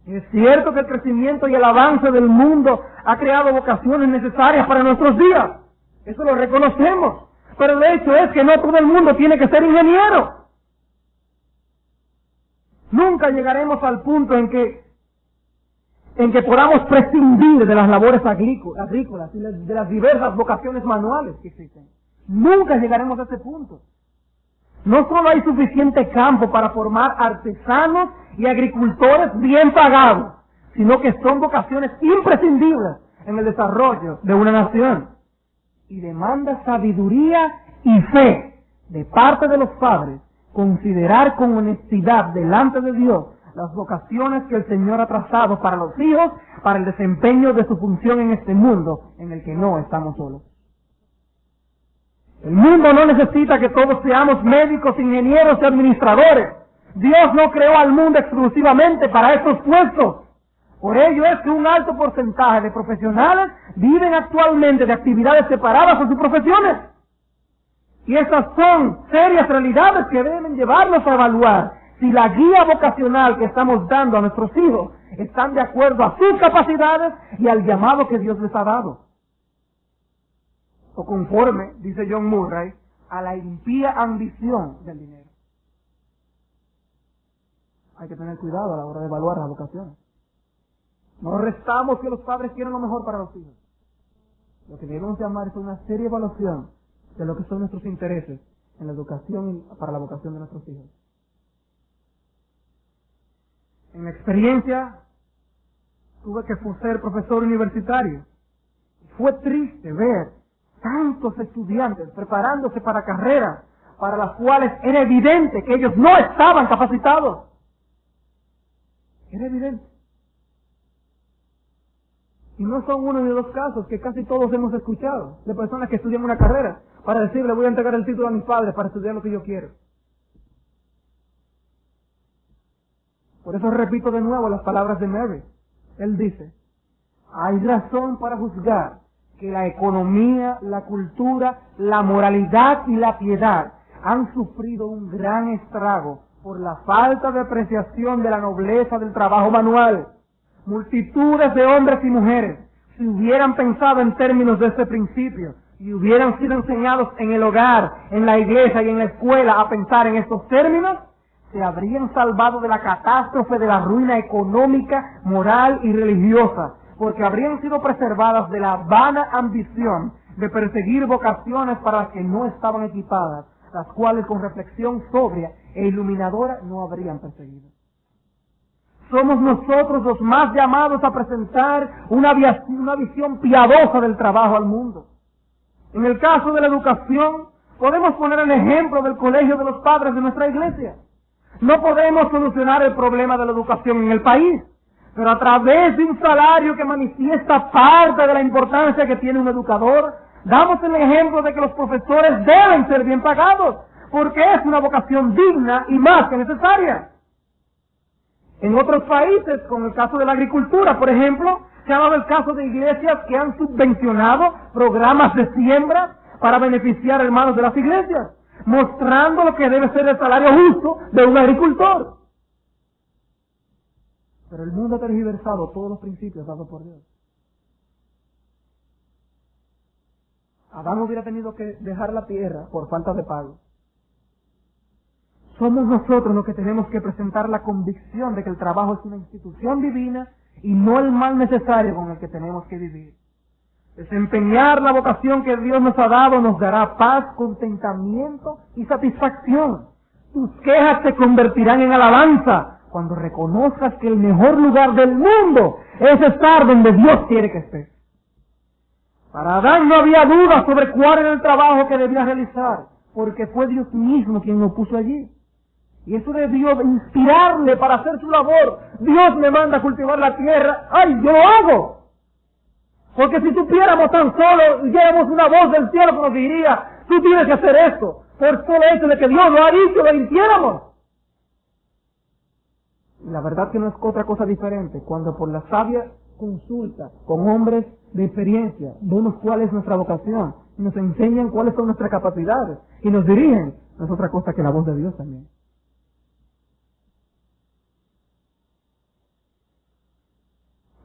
Es cierto que el crecimiento y el avance del mundo ha creado vocaciones necesarias para nuestros días. Eso lo reconocemos. Pero el hecho es que no todo el mundo tiene que ser ingeniero. Nunca llegaremos al punto en que podamos prescindir de las labores agrícolas y de las diversas vocaciones manuales que existen. Nunca llegaremos a ese punto. No solo hay suficiente campo para formar artesanos y agricultores bien pagados, sino que son vocaciones imprescindibles en el desarrollo de una nación. Y demanda sabiduría y fe de parte de los padres considerar con honestidad delante de Dios las vocaciones que el Señor ha trazado para los hijos, para el desempeño de su función en este mundo en el que no estamos solos. El mundo no necesita que todos seamos médicos, ingenieros y administradores. Dios no creó al mundo exclusivamente para estos puestos. Por ello es que un alto porcentaje de profesionales viven actualmente de actividades separadas de sus profesiones. Y estas son serias realidades que deben llevarnos a evaluar si la guía vocacional que estamos dando a nuestros hijos están de acuerdo a sus capacidades y al llamado que Dios les ha dado. O conforme, dice John Murray, a la impía ambición del dinero. Hay que tener cuidado a la hora de evaluar la vocación. No restamos que los padres quieren lo mejor para los hijos. Lo que debemos llamar es una seria evaluación de lo que son nuestros intereses en la educación y para la vocación de nuestros hijos. En la experiencia, tuve que ser profesor universitario. Fue triste ver tantos estudiantes preparándose para carreras para las cuales era evidente que ellos no estaban capacitados. Era evidente. Y no son uno ni dos casos que casi todos hemos escuchado de personas que estudian una carrera para decirle voy a entregar el título a mis padres para estudiar lo que yo quiero. Por eso repito de nuevo las palabras de Mary. Él dice, hay razón para juzgar que la economía, la cultura, la moralidad y la piedad han sufrido un gran estrago por la falta de apreciación de la nobleza del trabajo manual. Multitudes de hombres y mujeres, si hubieran pensado en términos de este principio y hubieran sido enseñados en el hogar, en la iglesia y en la escuela a pensar en estos términos, se habrían salvado de la catástrofe de la ruina económica, moral y religiosa, porque habrían sido preservadas de la vana ambición de perseguir vocaciones para las que no estaban equipadas, las cuales con reflexión sobria e iluminadora no habrían perseguido. Somos nosotros los más llamados a presentar una visión piadosa del trabajo al mundo. En el caso de la educación, podemos poner el ejemplo del colegio de los padres de nuestra iglesia. No podemos solucionar el problema de la educación en el país, pero a través de un salario que manifiesta parte de la importancia que tiene un educador, damos el ejemplo de que los profesores deben ser bien pagados, porque es una vocación digna y más que necesaria. En otros países, con el caso de la agricultura, por ejemplo, se ha dado el caso de iglesias que han subvencionado programas de siembra para beneficiar a hermanos de las iglesias, mostrando lo que debe ser el salario justo de un agricultor. Pero el mundo ha tergiversado todos los principios dados por Dios. Adán hubiera tenido que dejar la tierra por falta de pago. Somos nosotros los que tenemos que presentar la convicción de que el trabajo es una institución divina y no el mal necesario con el que tenemos que vivir. Desempeñar la vocación que Dios nos ha dado nos dará paz, contentamiento y satisfacción. Tus quejas se convertirán en alabanza cuando reconozcas que el mejor lugar del mundo es estar donde Dios quiere que estés. Para Adán no había duda sobre cuál era el trabajo que debía realizar, porque fue Dios mismo quien lo puso allí. Y eso debió de inspirarle para hacer su labor. Dios me manda a cultivar la tierra. ¡Ay, yo lo hago! Porque si supiéramos tan solo, oyéramos una voz del cielo que nos diría, tú tienes que hacer esto, por solo hecho de que Dios lo ha dicho, lo hiciéramos. Y la verdad que no es otra cosa diferente cuando por la sabia consulta con hombres de experiencia vemos cuál es nuestra vocación, y nos enseñan cuáles son nuestras capacidades, y nos dirigen, no es otra cosa que la voz de Dios también.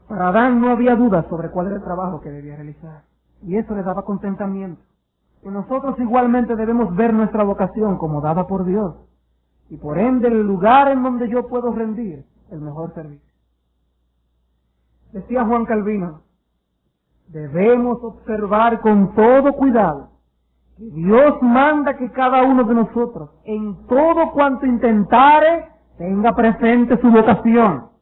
Para Adán no había duda sobre cuál era el trabajo que debía realizar, y eso le daba contentamiento. Y nosotros igualmente debemos ver nuestra vocación como dada por Dios, y por ende el lugar en donde yo puedo rendir el mejor servicio. Decía Juan Calvino, debemos observar con todo cuidado que Dios manda que cada uno de nosotros, en todo cuanto intentare, tenga presente su vocación.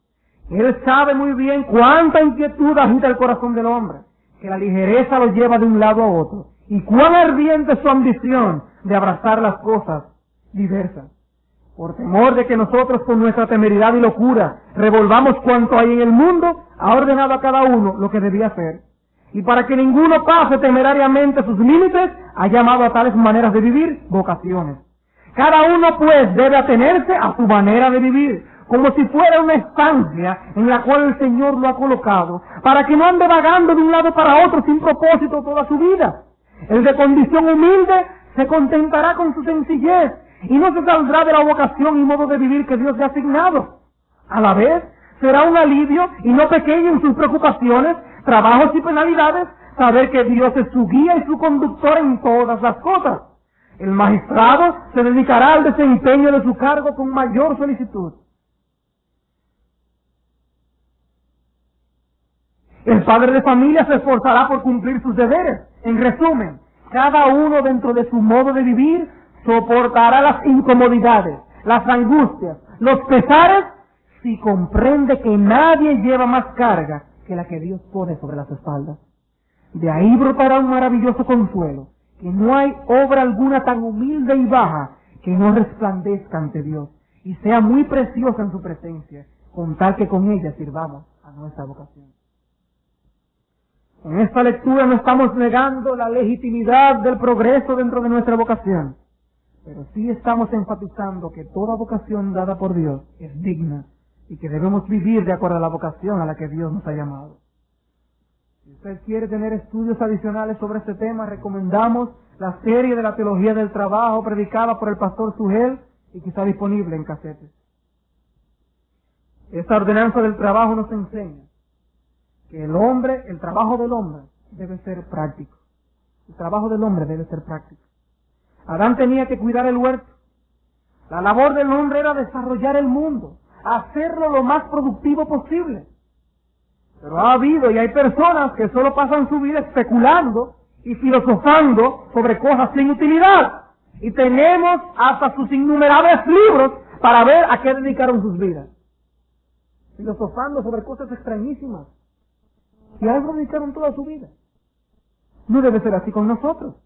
Él sabe muy bien cuánta inquietud agita el corazón del hombre, que la ligereza lo lleva de un lado a otro, y cuán ardiente es su ambición de abrazar las cosas diversas. Por temor de que nosotros con nuestra temeridad y locura revolvamos cuanto hay en el mundo, ha ordenado a cada uno lo que debía hacer. Y para que ninguno pase temerariamente sus límites, ha llamado a tales maneras de vivir vocaciones. Cada uno pues debe atenerse a su manera de vivir, como si fuera una estancia en la cual el Señor lo ha colocado, para que no ande vagando de un lado para otro sin propósito toda su vida. El de condición humilde se contentará con su sencillez y no se saldrá de la vocación y modo de vivir que Dios le ha asignado. A la vez, será un alivio y no pequeño en sus preocupaciones, trabajos y penalidades, saber que Dios es su guía y su conductor en todas las cosas. El magistrado se dedicará al desempeño de su cargo con mayor solicitud. El padre de familia se esforzará por cumplir sus deberes. En resumen, cada uno dentro de su modo de vivir soportará las incomodidades, las angustias, los pesares, si comprende que nadie lleva más carga que la que Dios pone sobre las espaldas. De ahí brotará un maravilloso consuelo, que no hay obra alguna tan humilde y baja que no resplandezca ante Dios y sea muy preciosa en su presencia, con tal que con ella sirvamos a nuestra vocación. En esta lectura no estamos negando la legitimidad del progreso dentro de nuestra vocación, pero sí estamos enfatizando que toda vocación dada por Dios es digna y que debemos vivir de acuerdo a la vocación a la que Dios nos ha llamado. Si usted quiere tener estudios adicionales sobre este tema, recomendamos la serie de la teología del trabajo predicada por el pastor Sugel y que está disponible en casetes. Esta ordenanza del trabajo nos enseña que el trabajo del hombre debe ser práctico. El trabajo del hombre debe ser práctico. Adán tenía que cuidar el huerto. La labor del hombre era desarrollar el mundo, hacerlo lo más productivo posible. Pero ha habido y hay personas que solo pasan su vida especulando y filosofando sobre cosas sin utilidad. Y tenemos hasta sus innumerables libros para ver a qué dedicaron sus vidas. Filosofando sobre cosas extrañísimas. Y a eso dedicaron toda su vida. No debe ser así con nosotros.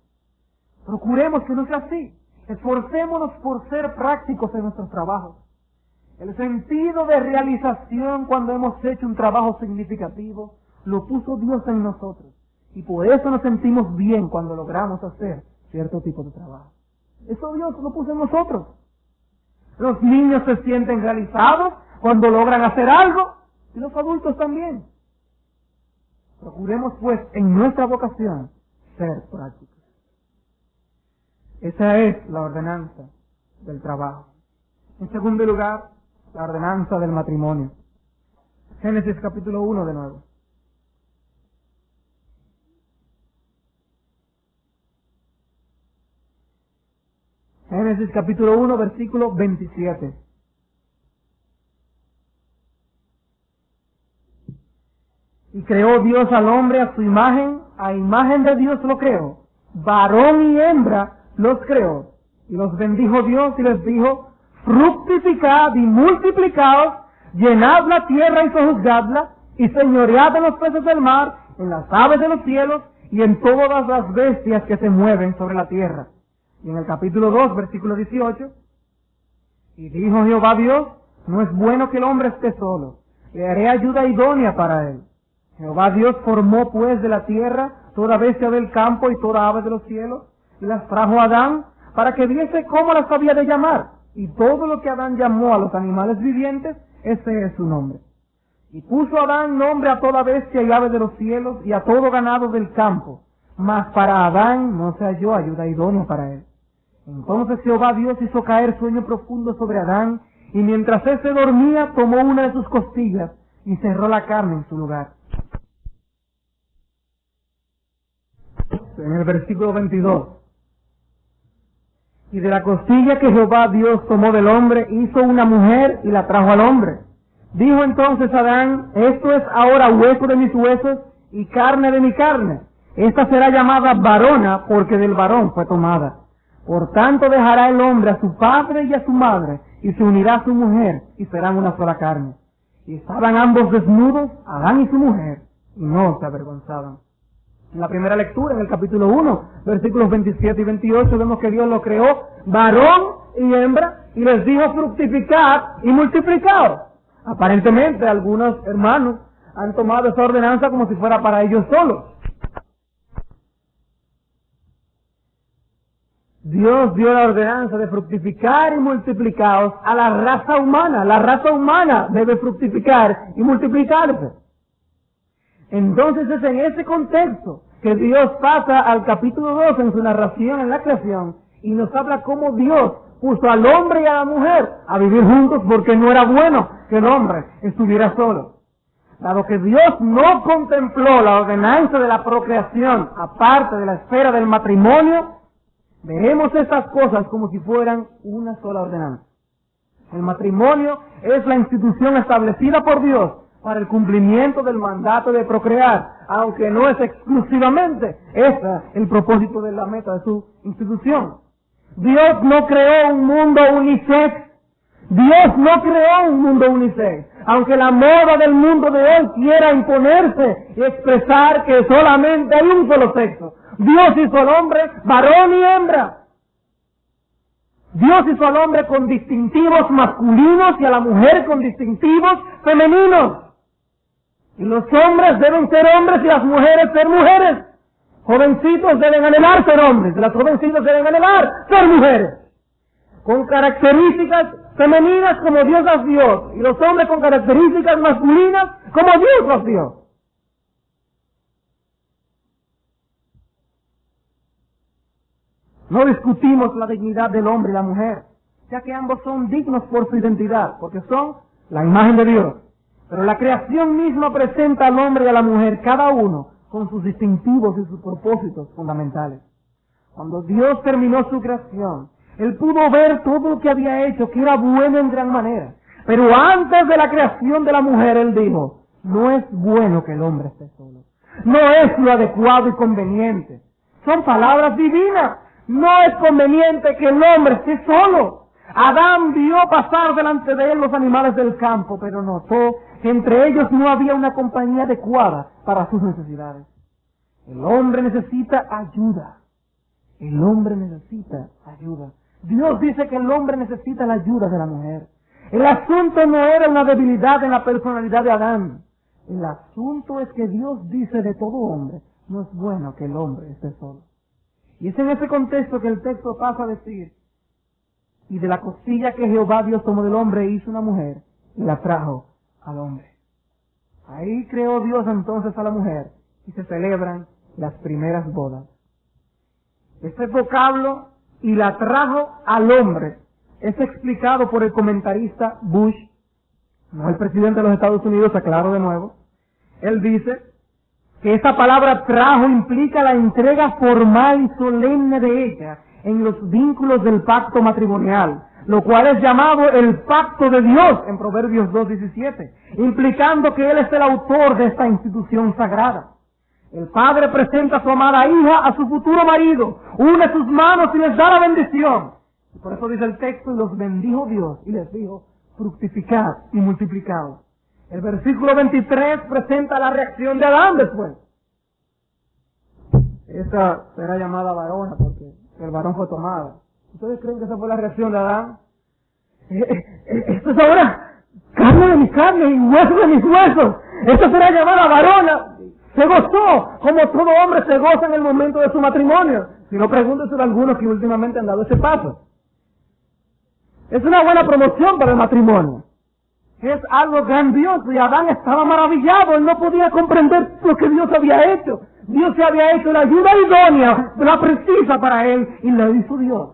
Procuremos que no sea así. Esforcémonos por ser prácticos en nuestros trabajos. El sentido de realización cuando hemos hecho un trabajo significativo lo puso Dios en nosotros. Y por eso nos sentimos bien cuando logramos hacer cierto tipo de trabajo. Eso Dios lo puso en nosotros. Los niños se sienten realizados cuando logran hacer algo y los adultos también. Procuremos pues en nuestra vocación ser prácticos. Esa es la ordenanza del trabajo. En segundo lugar, la ordenanza del matrimonio. Génesis capítulo 1 de nuevo. Génesis capítulo 1 versículo 27. Y creó Dios al hombre a su imagen, a imagen de Dios lo creó. Varón y hembra los creó. Y los bendijo Dios y les dijo: fructificad y multiplicaos, llenad la tierra y sojuzgadla, y señoread en los peces del mar, en las aves de los cielos, y en todas las bestias que se mueven sobre la tierra. Y en el capítulo 2, versículo 18, y dijo Jehová Dios: no es bueno que el hombre esté solo, le haré ayuda idónea para él. Jehová Dios formó pues de la tierra toda bestia del campo y toda ave de los cielos, y las trajo a Adán para que viese cómo las había de llamar. Y todo lo que Adán llamó a los animales vivientes, ese es su nombre. Y puso Adán nombre a toda bestia y ave de los cielos y a todo ganado del campo. Mas para Adán no se halló ayuda idónea para él. Entonces Jehová Dios hizo caer sueño profundo sobre Adán, y mientras éste dormía, tomó una de sus costillas y cerró la carne en su lugar. En el versículo 22. Y de la costilla que Jehová Dios tomó del hombre, hizo una mujer y la trajo al hombre. Dijo entonces Adán: esto es ahora hueso de mis huesos y carne de mi carne. Esta será llamada varona, porque del varón fue tomada. Por tanto dejará el hombre a su padre y a su madre, y se unirá a su mujer, y serán una sola carne. Y estaban ambos desnudos, Adán y su mujer, y no se avergonzaban. En la primera lectura, en el capítulo 1, versículos 27 y 28, vemos que Dios lo creó varón y hembra, y les dijo: fructificad y multiplicaos. Aparentemente, algunos hermanos han tomado esa ordenanza como si fuera para ellos solos. Dios dio la ordenanza de fructificar y multiplicaos a la raza humana. La raza humana debe fructificar y multiplicarse. Entonces es en ese contexto que Dios pasa al capítulo 2 en su narración en la creación y nos habla cómo Dios puso al hombre y a la mujer a vivir juntos porque no era bueno que el hombre estuviera solo. Dado que Dios no contempló la ordenanza de la procreación aparte de la esfera del matrimonio, veremos estas cosas como si fueran una sola ordenanza. El matrimonio es la institución establecida por Dios para el cumplimiento del mandato de procrear, aunque no es exclusivamente ese el propósito de la meta de su institución. Dios no creó un mundo unisex. Dios no creó un mundo unisex, aunque la moda del mundo de hoy quiera imponerse y expresar que solamente hay un solo sexo. Dios hizo al hombre varón y hembra. Dios hizo al hombre con distintivos masculinos y a la mujer con distintivos femeninos. Y los hombres deben ser hombres y las mujeres ser mujeres. Jovencitos deben anhelar ser hombres y las jovencitas deben anhelar ser mujeres. Con características femeninas como Dios las dio, y los hombres con características masculinas como Dios las dio. No discutimos la dignidad del hombre y la mujer, ya que ambos son dignos por su identidad, porque son la imagen de Dios. Pero la creación misma presenta al hombre y a la mujer, cada uno con sus distintivos y sus propósitos fundamentales. Cuando Dios terminó su creación, Él pudo ver todo lo que había hecho, que era bueno en gran manera. Pero antes de la creación de la mujer, Él dijo, no es bueno que el hombre esté solo. No es lo adecuado y conveniente. Son palabras divinas. No es conveniente que el hombre esté solo. Adán vio pasar delante de él los animales del campo, pero notó que entre ellos no había una compañía adecuada para sus necesidades. El hombre necesita ayuda. El hombre necesita ayuda. Dios dice que el hombre necesita la ayuda de la mujer. El asunto no era una debilidad en la personalidad de Adán. El asunto es que Dios dice de todo hombre, no es bueno que el hombre esté solo. Y es en ese contexto que el texto pasa a decir, y de la costilla que Jehová Dios tomó del hombre hizo una mujer y la trajo al hombre. Ahí creó Dios entonces a la mujer y se celebran las primeras bodas. Este vocablo, y la trajo al hombre, es explicado por el comentarista Bush, no el presidente de los Estados Unidos, aclaro de nuevo. Él dice que esta palabra trajo implica la entrega formal y solemne de ella en los vínculos del pacto matrimonial, lo cual es llamado el pacto de Dios en Proverbios 2:17, implicando que Él es el autor de esta institución sagrada. El padre presenta a su amada hija a su futuro marido, une sus manos y les da la bendición. Y por eso dice el texto, y los bendijo Dios y les dijo, fructificad y multiplicaos. El versículo 23 presenta la reacción de Adán después. Esta será llamada varona porque el varón fue tomado. ¿Ustedes creen que esa fue la reacción de Adán? Esto es ahora carne de mi carne y hueso de mis huesos. Esta será llamada varona. Se gozó, como todo hombre se goza en el momento de su matrimonio. Si no, pregúntese de algunos que últimamente han dado ese paso. Es una buena promoción para el matrimonio. Es algo grandioso y Adán estaba maravillado. Él no podía comprender lo que Dios había hecho. Dios se había hecho la ayuda idónea, la precisa para él, y lo hizo Dios.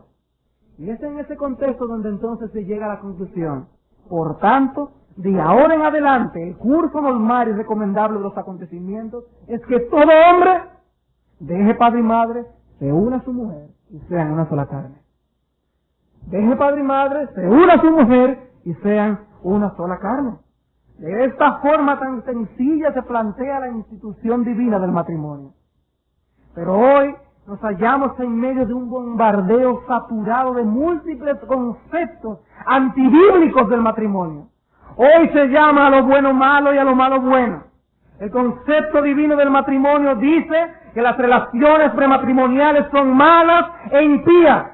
Y es en ese contexto donde entonces se llega a la conclusión. Por tanto, de ahora en adelante, el curso normal y recomendable de los acontecimientos es que todo hombre deje padre y madre, se una a su mujer y sean una sola carne. Deje padre y madre, se una a su mujer y sean una sola carne. De esta forma tan sencilla se plantea la institución divina del matrimonio. Pero hoy nos hallamos en medio de un bombardeo saturado de múltiples conceptos antibíblicos del matrimonio. Hoy se llama a lo bueno malo y a lo malo bueno. El concepto divino del matrimonio dice que las relaciones prematrimoniales son malas e impías.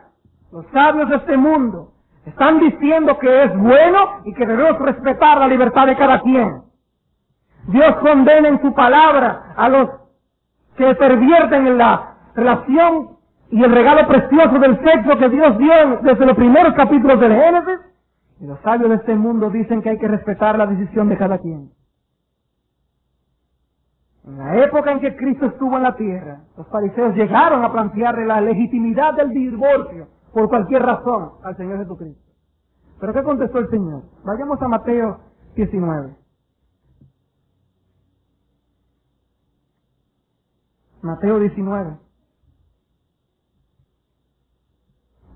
Los sabios de este mundo están diciendo que es bueno y que debemos respetar la libertad de cada quien. Dios condena en su palabra a los que pervierten en la relación y el regalo precioso del sexo que Dios dio desde los primeros capítulos del Génesis. Y los sabios de este mundo dicen que hay que respetar la decisión de cada quien. En la época en que Cristo estuvo en la tierra, los fariseos llegaron a plantearle la legitimidad del divorcio por cualquier razón al Señor Jesucristo. ¿Pero qué contestó el Señor? Vayamos a Mateo 19. Mateo 19.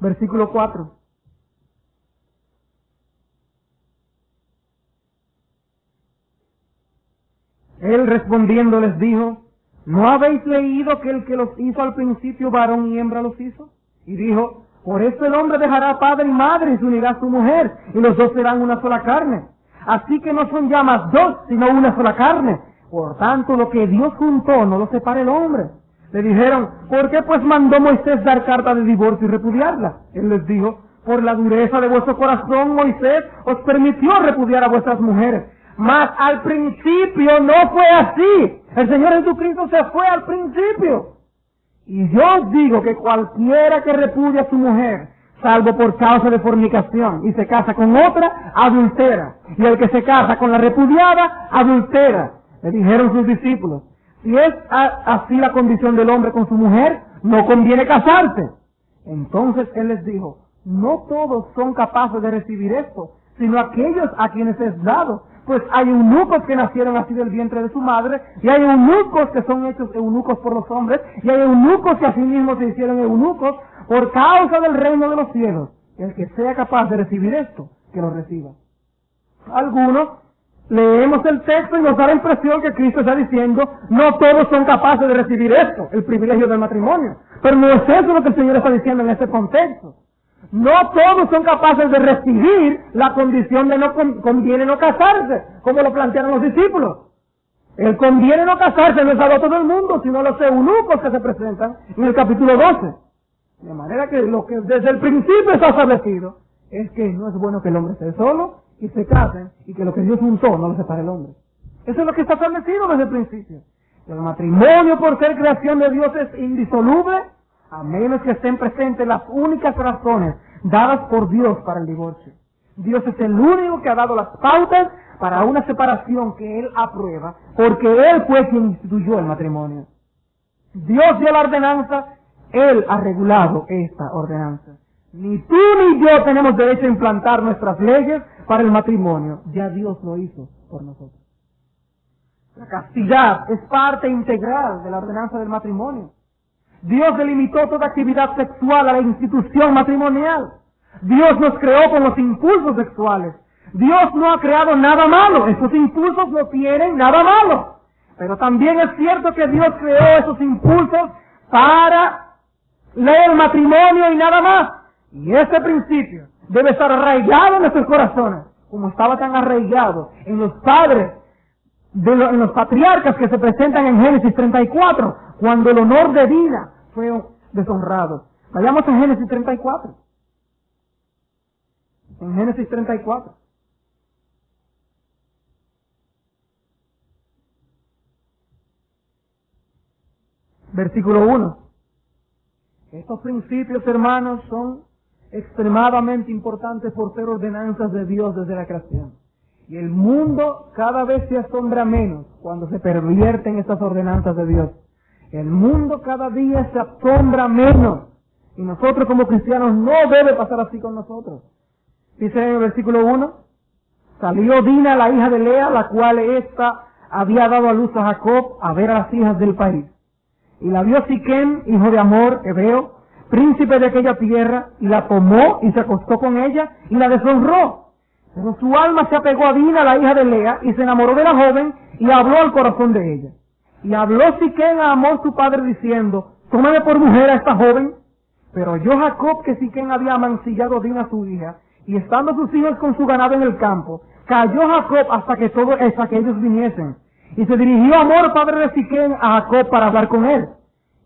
Versículo 4. Él respondiendo les dijo, ¿no habéis leído que el que los hizo al principio varón y hembra los hizo? Y dijo, por eso el hombre dejará padre y madre y se unirá a su mujer, y los dos serán una sola carne. Así que no son ya más dos, sino una sola carne. Por tanto, lo que Dios juntó no lo separe el hombre. Le dijeron, ¿por qué pues mandó Moisés dar carta de divorcio y repudiarla? Él les dijo, por la dureza de vuestro corazón, Moisés os permitió repudiar a vuestras mujeres. Mas al principio no fue así. El Señor Jesucristo se fue al principio. Y yo os digo que cualquiera que repudia a su mujer, salvo por causa de fornicación, y se casa con otra, adultera. Y el que se casa con la repudiada, adultera. Le dijeron sus discípulos, si es así la condición del hombre con su mujer, no conviene casarse. Entonces Él les dijo, no todos son capaces de recibir esto, sino aquellos a quienes es dado. Pues hay eunucos que nacieron así del vientre de su madre, y hay eunucos que son hechos eunucos por los hombres, y hay eunucos que asimismo se hicieron eunucos por causa del reino de los cielos. El que sea capaz de recibir esto, que lo reciba. Algunos leemos el texto y nos da la impresión que Cristo está diciendo, no todos son capaces de recibir esto, el privilegio del matrimonio. Pero no es eso lo que el Señor está diciendo en este contexto. No todos son capaces de recibir la condición de no conviene no casarse, como lo plantearon los discípulos. El conviene no casarse no es a todo el mundo, sino a los eunucos que se presentan en el capítulo 12. De manera que lo que desde el principio está establecido es que no es bueno que el hombre esté solo y se casen, y que lo que Dios juntó no lo separe el hombre. Eso es lo que está establecido desde el principio. El matrimonio, por ser creación de Dios, es indisoluble, a menos que estén presentes las únicas razones dadas por Dios para el divorcio. Dios es el único que ha dado las pautas para una separación que Él aprueba, porque Él fue quien instituyó el matrimonio. Dios dio la ordenanza, Él ha regulado esta ordenanza. Ni tú ni yo tenemos derecho a implantar nuestras leyes para el matrimonio. Ya Dios lo hizo por nosotros. La castidad es parte integral de la ordenanza del matrimonio. Dios delimitó toda actividad sexual a la institución matrimonial. Dios nos creó con los impulsos sexuales. Dios no ha creado nada malo. Esos impulsos no tienen nada malo. Pero también es cierto que Dios creó esos impulsos para el matrimonio y nada más. Y ese principio debe estar arraigado en nuestros corazones, como estaba tan arraigado en los padres, en los patriarcas que se presentan en Génesis 34, cuando el honor de Dina fue deshonrado. Vayamos a Génesis 34. En Génesis 34. Versículo 1. Estos principios, hermanos, son extremadamente importantes por ser ordenanzas de Dios desde la creación. Y el mundo cada vez se asombra menos cuando se pervierten estas ordenanzas de Dios. El mundo cada día se asombra menos. Y nosotros como cristianos no debe pasar así con nosotros. Dice en el versículo 1, salió Dina, la hija de Lea, la cual ésta había dado a luz a Jacob, a ver a las hijas del país. Y la vio Siquem, hijo de Amor, Hebeo, príncipe de aquella tierra, y la tomó y se acostó con ella y la deshonró. Pero su alma se apegó a Dina, la hija de Lea, y se enamoró de la joven y habló al corazón de ella. Y habló Siquem a Amor su padre diciendo, tómame por mujer a esta joven. Pero oyó Jacob que Siquem había amancillado a Dina su hija, y estando sus hijos con su ganado en el campo, cayó Jacob hasta que ellos viniesen. Y se dirigió Amor, padre de Siquem, a Jacob para hablar con él.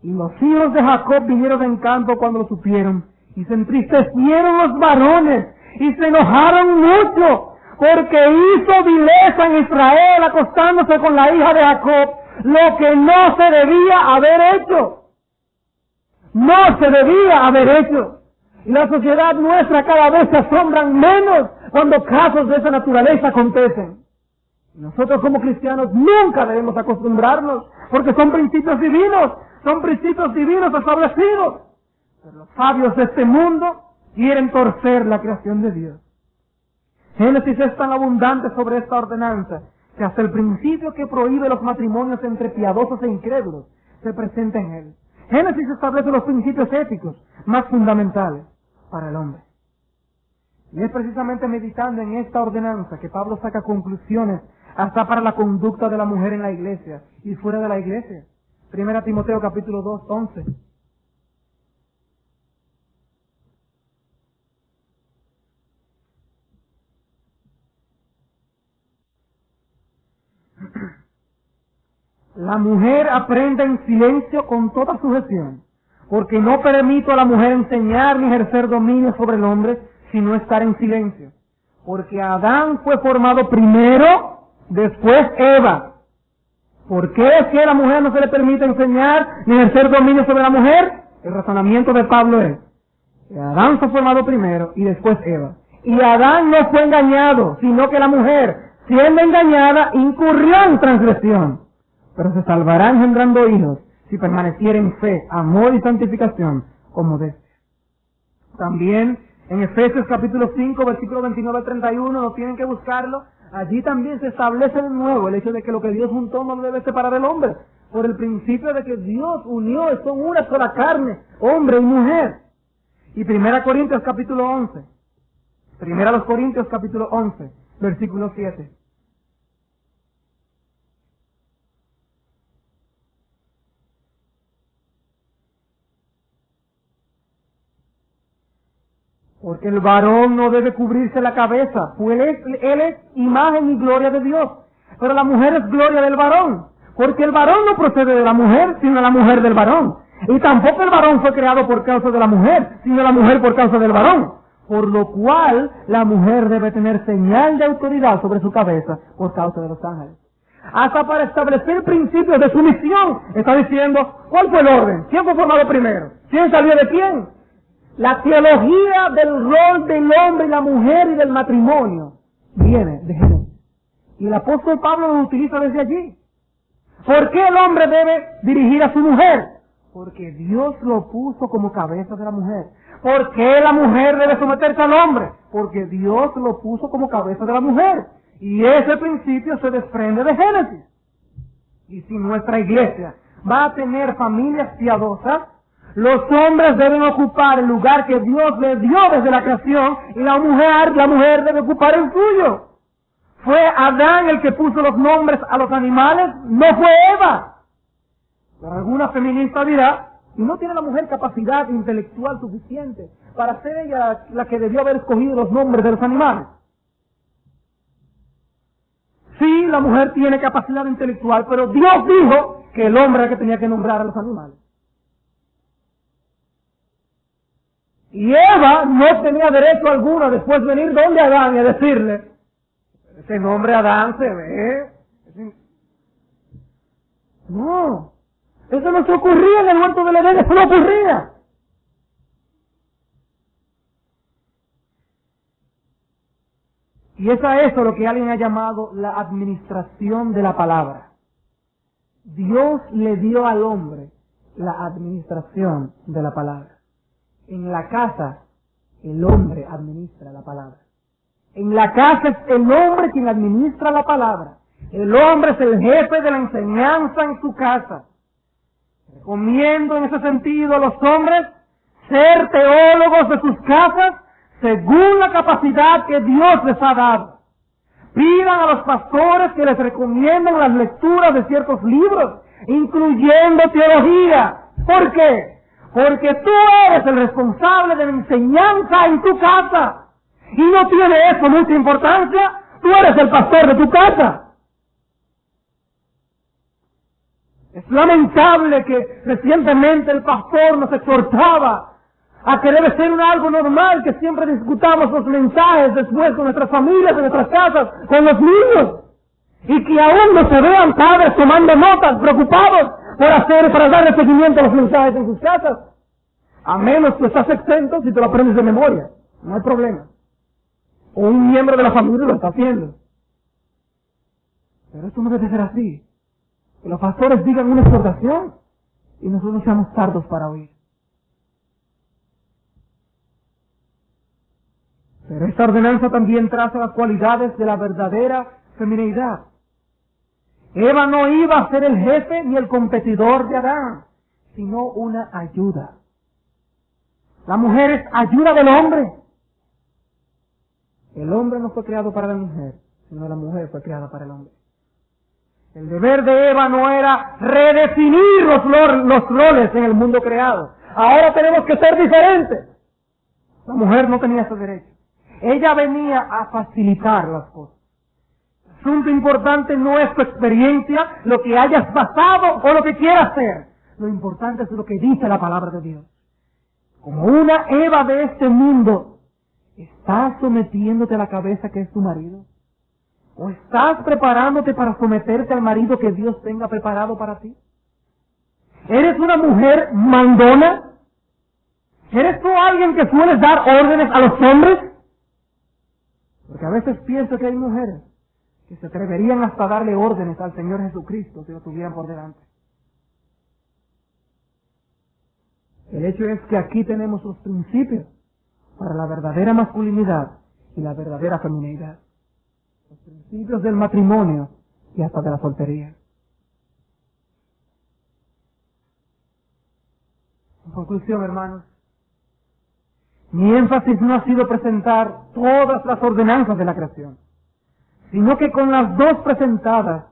Y los hijos de Jacob vinieron en campo cuando lo supieron, y se entristecieron los varones, y se enojaron mucho, porque hizo vileza en Israel acostándose con la hija de Jacob, lo que no se debía haber hecho. no se debía haber hecho. Y la sociedad nuestra cada vez se asombran menos cuando casos de esa naturaleza acontecen. Y nosotros como cristianos nunca debemos acostumbrarnos, porque son principios divinos establecidos. Pero los sabios de este mundo quieren torcer la creación de Dios. Génesis es tan abundante sobre esta ordenanza que hasta el principio que prohíbe los matrimonios entre piadosos e incrédulos se presenta en él. Génesis establece los principios éticos más fundamentales para el hombre. Y es precisamente meditando en esta ordenanza que Pablo saca conclusiones hasta para la conducta de la mujer en la iglesia y fuera de la iglesia. 1 Timoteo capítulo 2, 11. La mujer aprende en silencio con toda sujeción, porque no permito a la mujer enseñar ni ejercer dominio sobre el hombre, sino estar en silencio. Porque Adán fue formado primero, después Eva. ¿Por qué es que a la mujer no se le permite enseñar ni ejercer dominio sobre la mujer? El razonamiento de Pablo es que Adán fue formado primero y después Eva. Y Adán no fue engañado, sino que la mujer, siendo engañada, incurrió en transgresión. Pero se salvará engendrando hijos si permaneciera en fe, amor y santificación como modestia. También en Efesios capítulo 5, versículo 29 al 31, no tienen que buscarlo. Allí también se establece de nuevo el hecho de que lo que Dios juntó no debe separar el hombre, por el principio de que Dios unió, son una sola carne, hombre y mujer. Y 1 Corintios capítulo 11, 1 Corintios capítulo 11, versículo 7. Porque el varón no debe cubrirse la cabeza, pues él es imagen y gloria de Dios. Pero la mujer es gloria del varón, porque el varón no procede de la mujer, sino la mujer del varón. Y tampoco el varón fue creado por causa de la mujer, sino la mujer por causa del varón. Por lo cual la mujer debe tener señal de autoridad sobre su cabeza por causa de los ángeles. Hasta para establecer principios de sumisión, está diciendo, ¿cuál fue el orden? ¿Quién fue formado primero? ¿Quién salió de quién? La teología del rol del hombre y la mujer y del matrimonio viene de Génesis. Y el apóstol Pablo lo utiliza desde allí. ¿Por qué el hombre debe dirigir a su mujer? Porque Dios lo puso como cabeza de la mujer. ¿Por qué la mujer debe someterse al hombre? Porque Dios lo puso como cabeza de la mujer. Y ese principio se desprende de Génesis. Y si nuestra iglesia va a tener familias piadosas, los hombres deben ocupar el lugar que Dios les dio desde la creación y la mujer debe ocupar el suyo. ¿Fue Adán el que puso los nombres a los animales? No fue Eva. Pero alguna feminista dirá, ¿y no tiene la mujer capacidad intelectual suficiente para ser ella la que debió haber escogido los nombres de los animales? Sí, la mujer tiene capacidad intelectual, pero Dios dijo que el hombre era el que tenía que nombrar a los animales. Y Eva no tenía derecho alguno después de venir donde Adán y a decirle, ese nombre Adán se ve. No, eso no se ocurría en el huerto del Edén, eso no ocurría. Y es a eso lo que alguien ha llamado la administración de la palabra. Dios le dio al hombre la administración de la palabra. En la casa, el hombre administra la palabra. En la casa es el hombre quien administra la palabra. El hombre es el jefe de la enseñanza en su casa. Recomiendo en ese sentido a los hombres ser teólogos de sus casas según la capacidad que Dios les ha dado. Pidan a los pastores que les recomienden las lecturas de ciertos libros, incluyendo teología. ¿Por qué? Porque tú eres el responsable de la enseñanza en tu casa. Y no tiene eso mucha importancia. Tú eres el pastor de tu casa. Es lamentable que recientemente el pastor nos exhortaba a que debe ser algo normal que siempre discutamos los mensajes después con nuestras familias, en nuestras casas, con los niños. Y que aún no se vean padres tomando notas, preocupados para darle seguimiento a los mensajes en sus casas. A menos tú estás exento si te lo aprendes de memoria. No hay problema. O un miembro de la familia lo está haciendo. Pero esto no debe ser así. Que los pastores digan una exhortación y nosotros seamos tardos para oír. Pero esta ordenanza también traza las cualidades de la verdadera feminidad. Eva no iba a ser el jefe ni el competidor de Adán, sino una ayuda. La mujer es ayuda del hombre. El hombre no fue creado para la mujer, sino la mujer fue creada para el hombre. El deber de Eva no era redefinir los roles en el mundo creado. Ahora tenemos que ser diferentes. La mujer no tenía ese derecho. Ella venía a facilitar las cosas. El asunto importante no es tu experiencia, lo que hayas pasado o lo que quieras hacer. Lo importante es lo que dice la palabra de Dios. Como una Eva de este mundo, ¿estás sometiéndote a la cabeza que es tu marido? ¿O estás preparándote para someterte al marido que Dios tenga preparado para ti? ¿Eres una mujer mandona? ¿Eres tú alguien que sueles dar órdenes a los hombres? Porque a veces pienso que hay mujeres que se atreverían hasta darle órdenes al Señor Jesucristo si lo tuvieran por delante. El hecho es que aquí tenemos los principios para la verdadera masculinidad y la verdadera feminidad. Los principios del matrimonio y hasta de la soltería. En conclusión, hermanos, mi énfasis no ha sido presentar todas las ordenanzas de la creación, sino que con las dos presentadas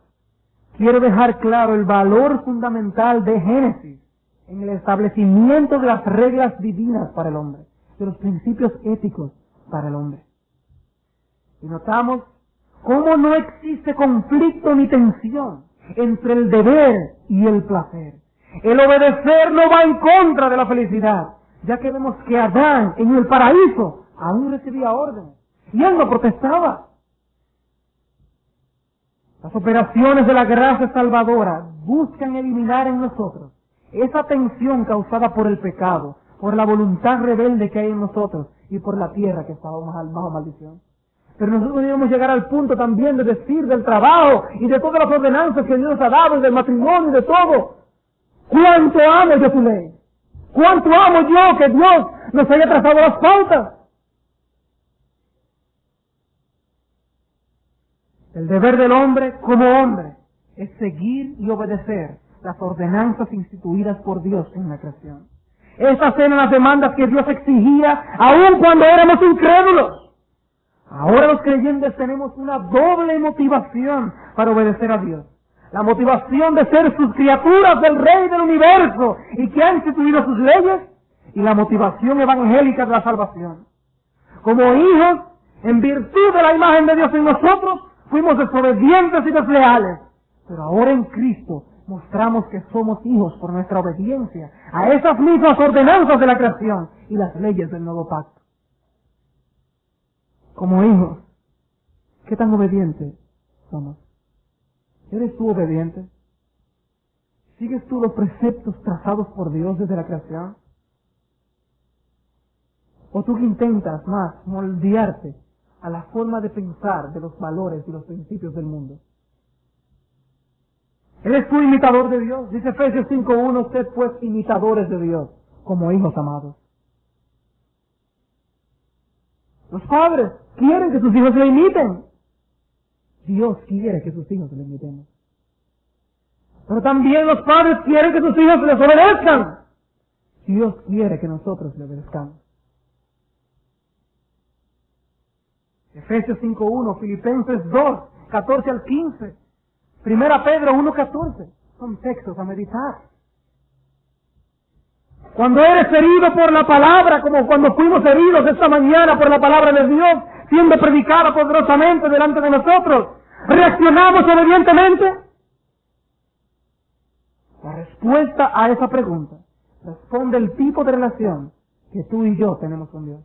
quiero dejar claro el valor fundamental de Génesis en el establecimiento de las reglas divinas para el hombre, de los principios éticos para el hombre. Y notamos cómo no existe conflicto ni tensión entre el deber y el placer. El obedecer no va en contra de la felicidad, ya que vemos que Adán en el paraíso aún recibía órdenes y él no protestaba. Las operaciones de la gracia salvadora buscan eliminar en nosotros esa tensión causada por el pecado, por la voluntad rebelde que hay en nosotros y por la tierra que estaba bajo maldición. Pero nosotros debemos llegar al punto también de decir del trabajo y de todas las ordenanzas que Dios ha dado, y del matrimonio y de todo. ¿Cuánto amo yo tu ley? ¿Cuánto amo yo que Dios nos haya trazado las pautas? El deber del hombre como hombre es seguir y obedecer las ordenanzas instituidas por Dios en la creación. Esas eran las demandas que Dios exigía aun cuando éramos incrédulos. Ahora los creyentes tenemos una doble motivación para obedecer a Dios. La motivación de ser sus criaturas del Rey del Universo y que han instituido sus leyes, y la motivación evangélica de la salvación. Como hijos, en virtud de la imagen de Dios en nosotros, fuimos desobedientes y desleales. Pero ahora en Cristo mostramos que somos hijos por nuestra obediencia a esas mismas ordenanzas de la creación y las leyes del nuevo pacto. Como hijos, ¿qué tan obedientes somos? ¿Eres tú obediente? ¿Sigues tú los preceptos trazados por Dios desde la creación? ¿O tú intentas más moldearte a la forma de pensar de los valores y los principios del mundo? ¿Eres tú imitador de Dios? Dice Efesios 5:1, sed pues imitadores de Dios, como hijos amados. Los padres quieren que sus hijos le imiten. Dios quiere que sus hijos le imiten. Pero también los padres quieren que sus hijos les obedezcan. Dios quiere que nosotros le obedezcamos. Efesios 5:1, Filipenses 2:14 al 15, 1 Pedro 1:14, son textos a meditar. Cuando eres herido por la palabra, como cuando fuimos heridos esta mañana por la palabra de Dios, siendo predicada poderosamente delante de nosotros, ¿reaccionamos obedientemente? La respuesta a esa pregunta responde el tipo de relación que tú y yo tenemos con Dios.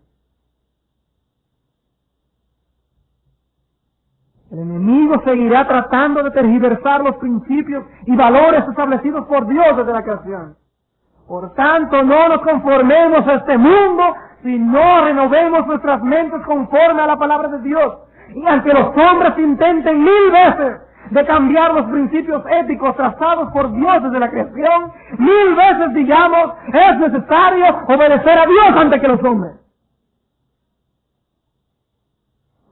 El enemigo seguirá tratando de tergiversar los principios y valores establecidos por Dios desde la creación. Por tanto, no nos conformemos a este mundo, sino renovemos nuestras mentes conforme a la palabra de Dios. Y aunque los hombres intenten 1000 veces de cambiar los principios éticos trazados por Dios desde la creación, 1000 veces digamos, es necesario obedecer a Dios antes que los hombres.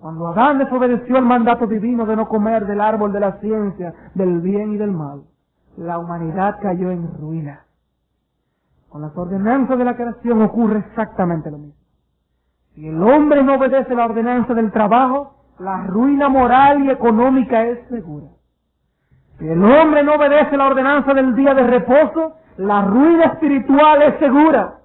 Cuando Adán desobedeció el mandato divino de no comer del árbol de la ciencia, del bien y del mal, la humanidad cayó en ruina. Con las ordenanzas de la creación ocurre exactamente lo mismo. Si el hombre no obedece la ordenanza del trabajo, la ruina moral y económica es segura. Si el hombre no obedece la ordenanza del día de reposo, la ruina espiritual es segura.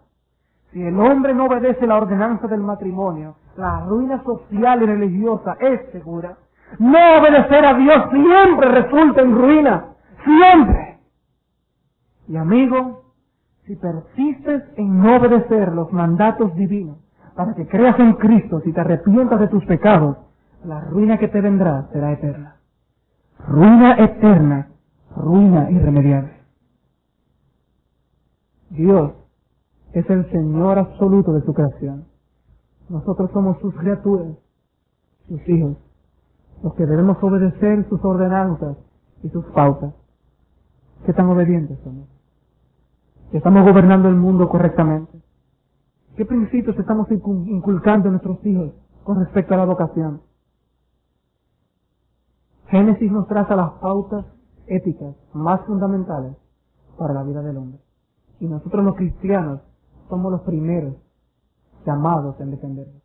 Si el hombre no obedece la ordenanza del matrimonio, la ruina social y religiosa es segura. No obedecer a Dios siempre resulta en ruina. Siempre. Y amigo, si persistes en no obedecer los mandatos divinos para que creas en Cristo, si te arrepientas de tus pecados, la ruina que te vendrá será eterna. Ruina eterna, ruina irremediable. Dios es el Señor absoluto de su creación. Nosotros somos sus criaturas, sus hijos, los que debemos obedecer sus ordenanzas y sus pautas. ¿Qué tan obedientes somos? ¿Estamos gobernando el mundo correctamente? ¿Qué principios estamos inculcando a nuestros hijos con respecto a la vocación? Génesis nos traza las pautas éticas más fundamentales para la vida del hombre. Y nosotros los cristianos somos los primeros llamados en defenderlos.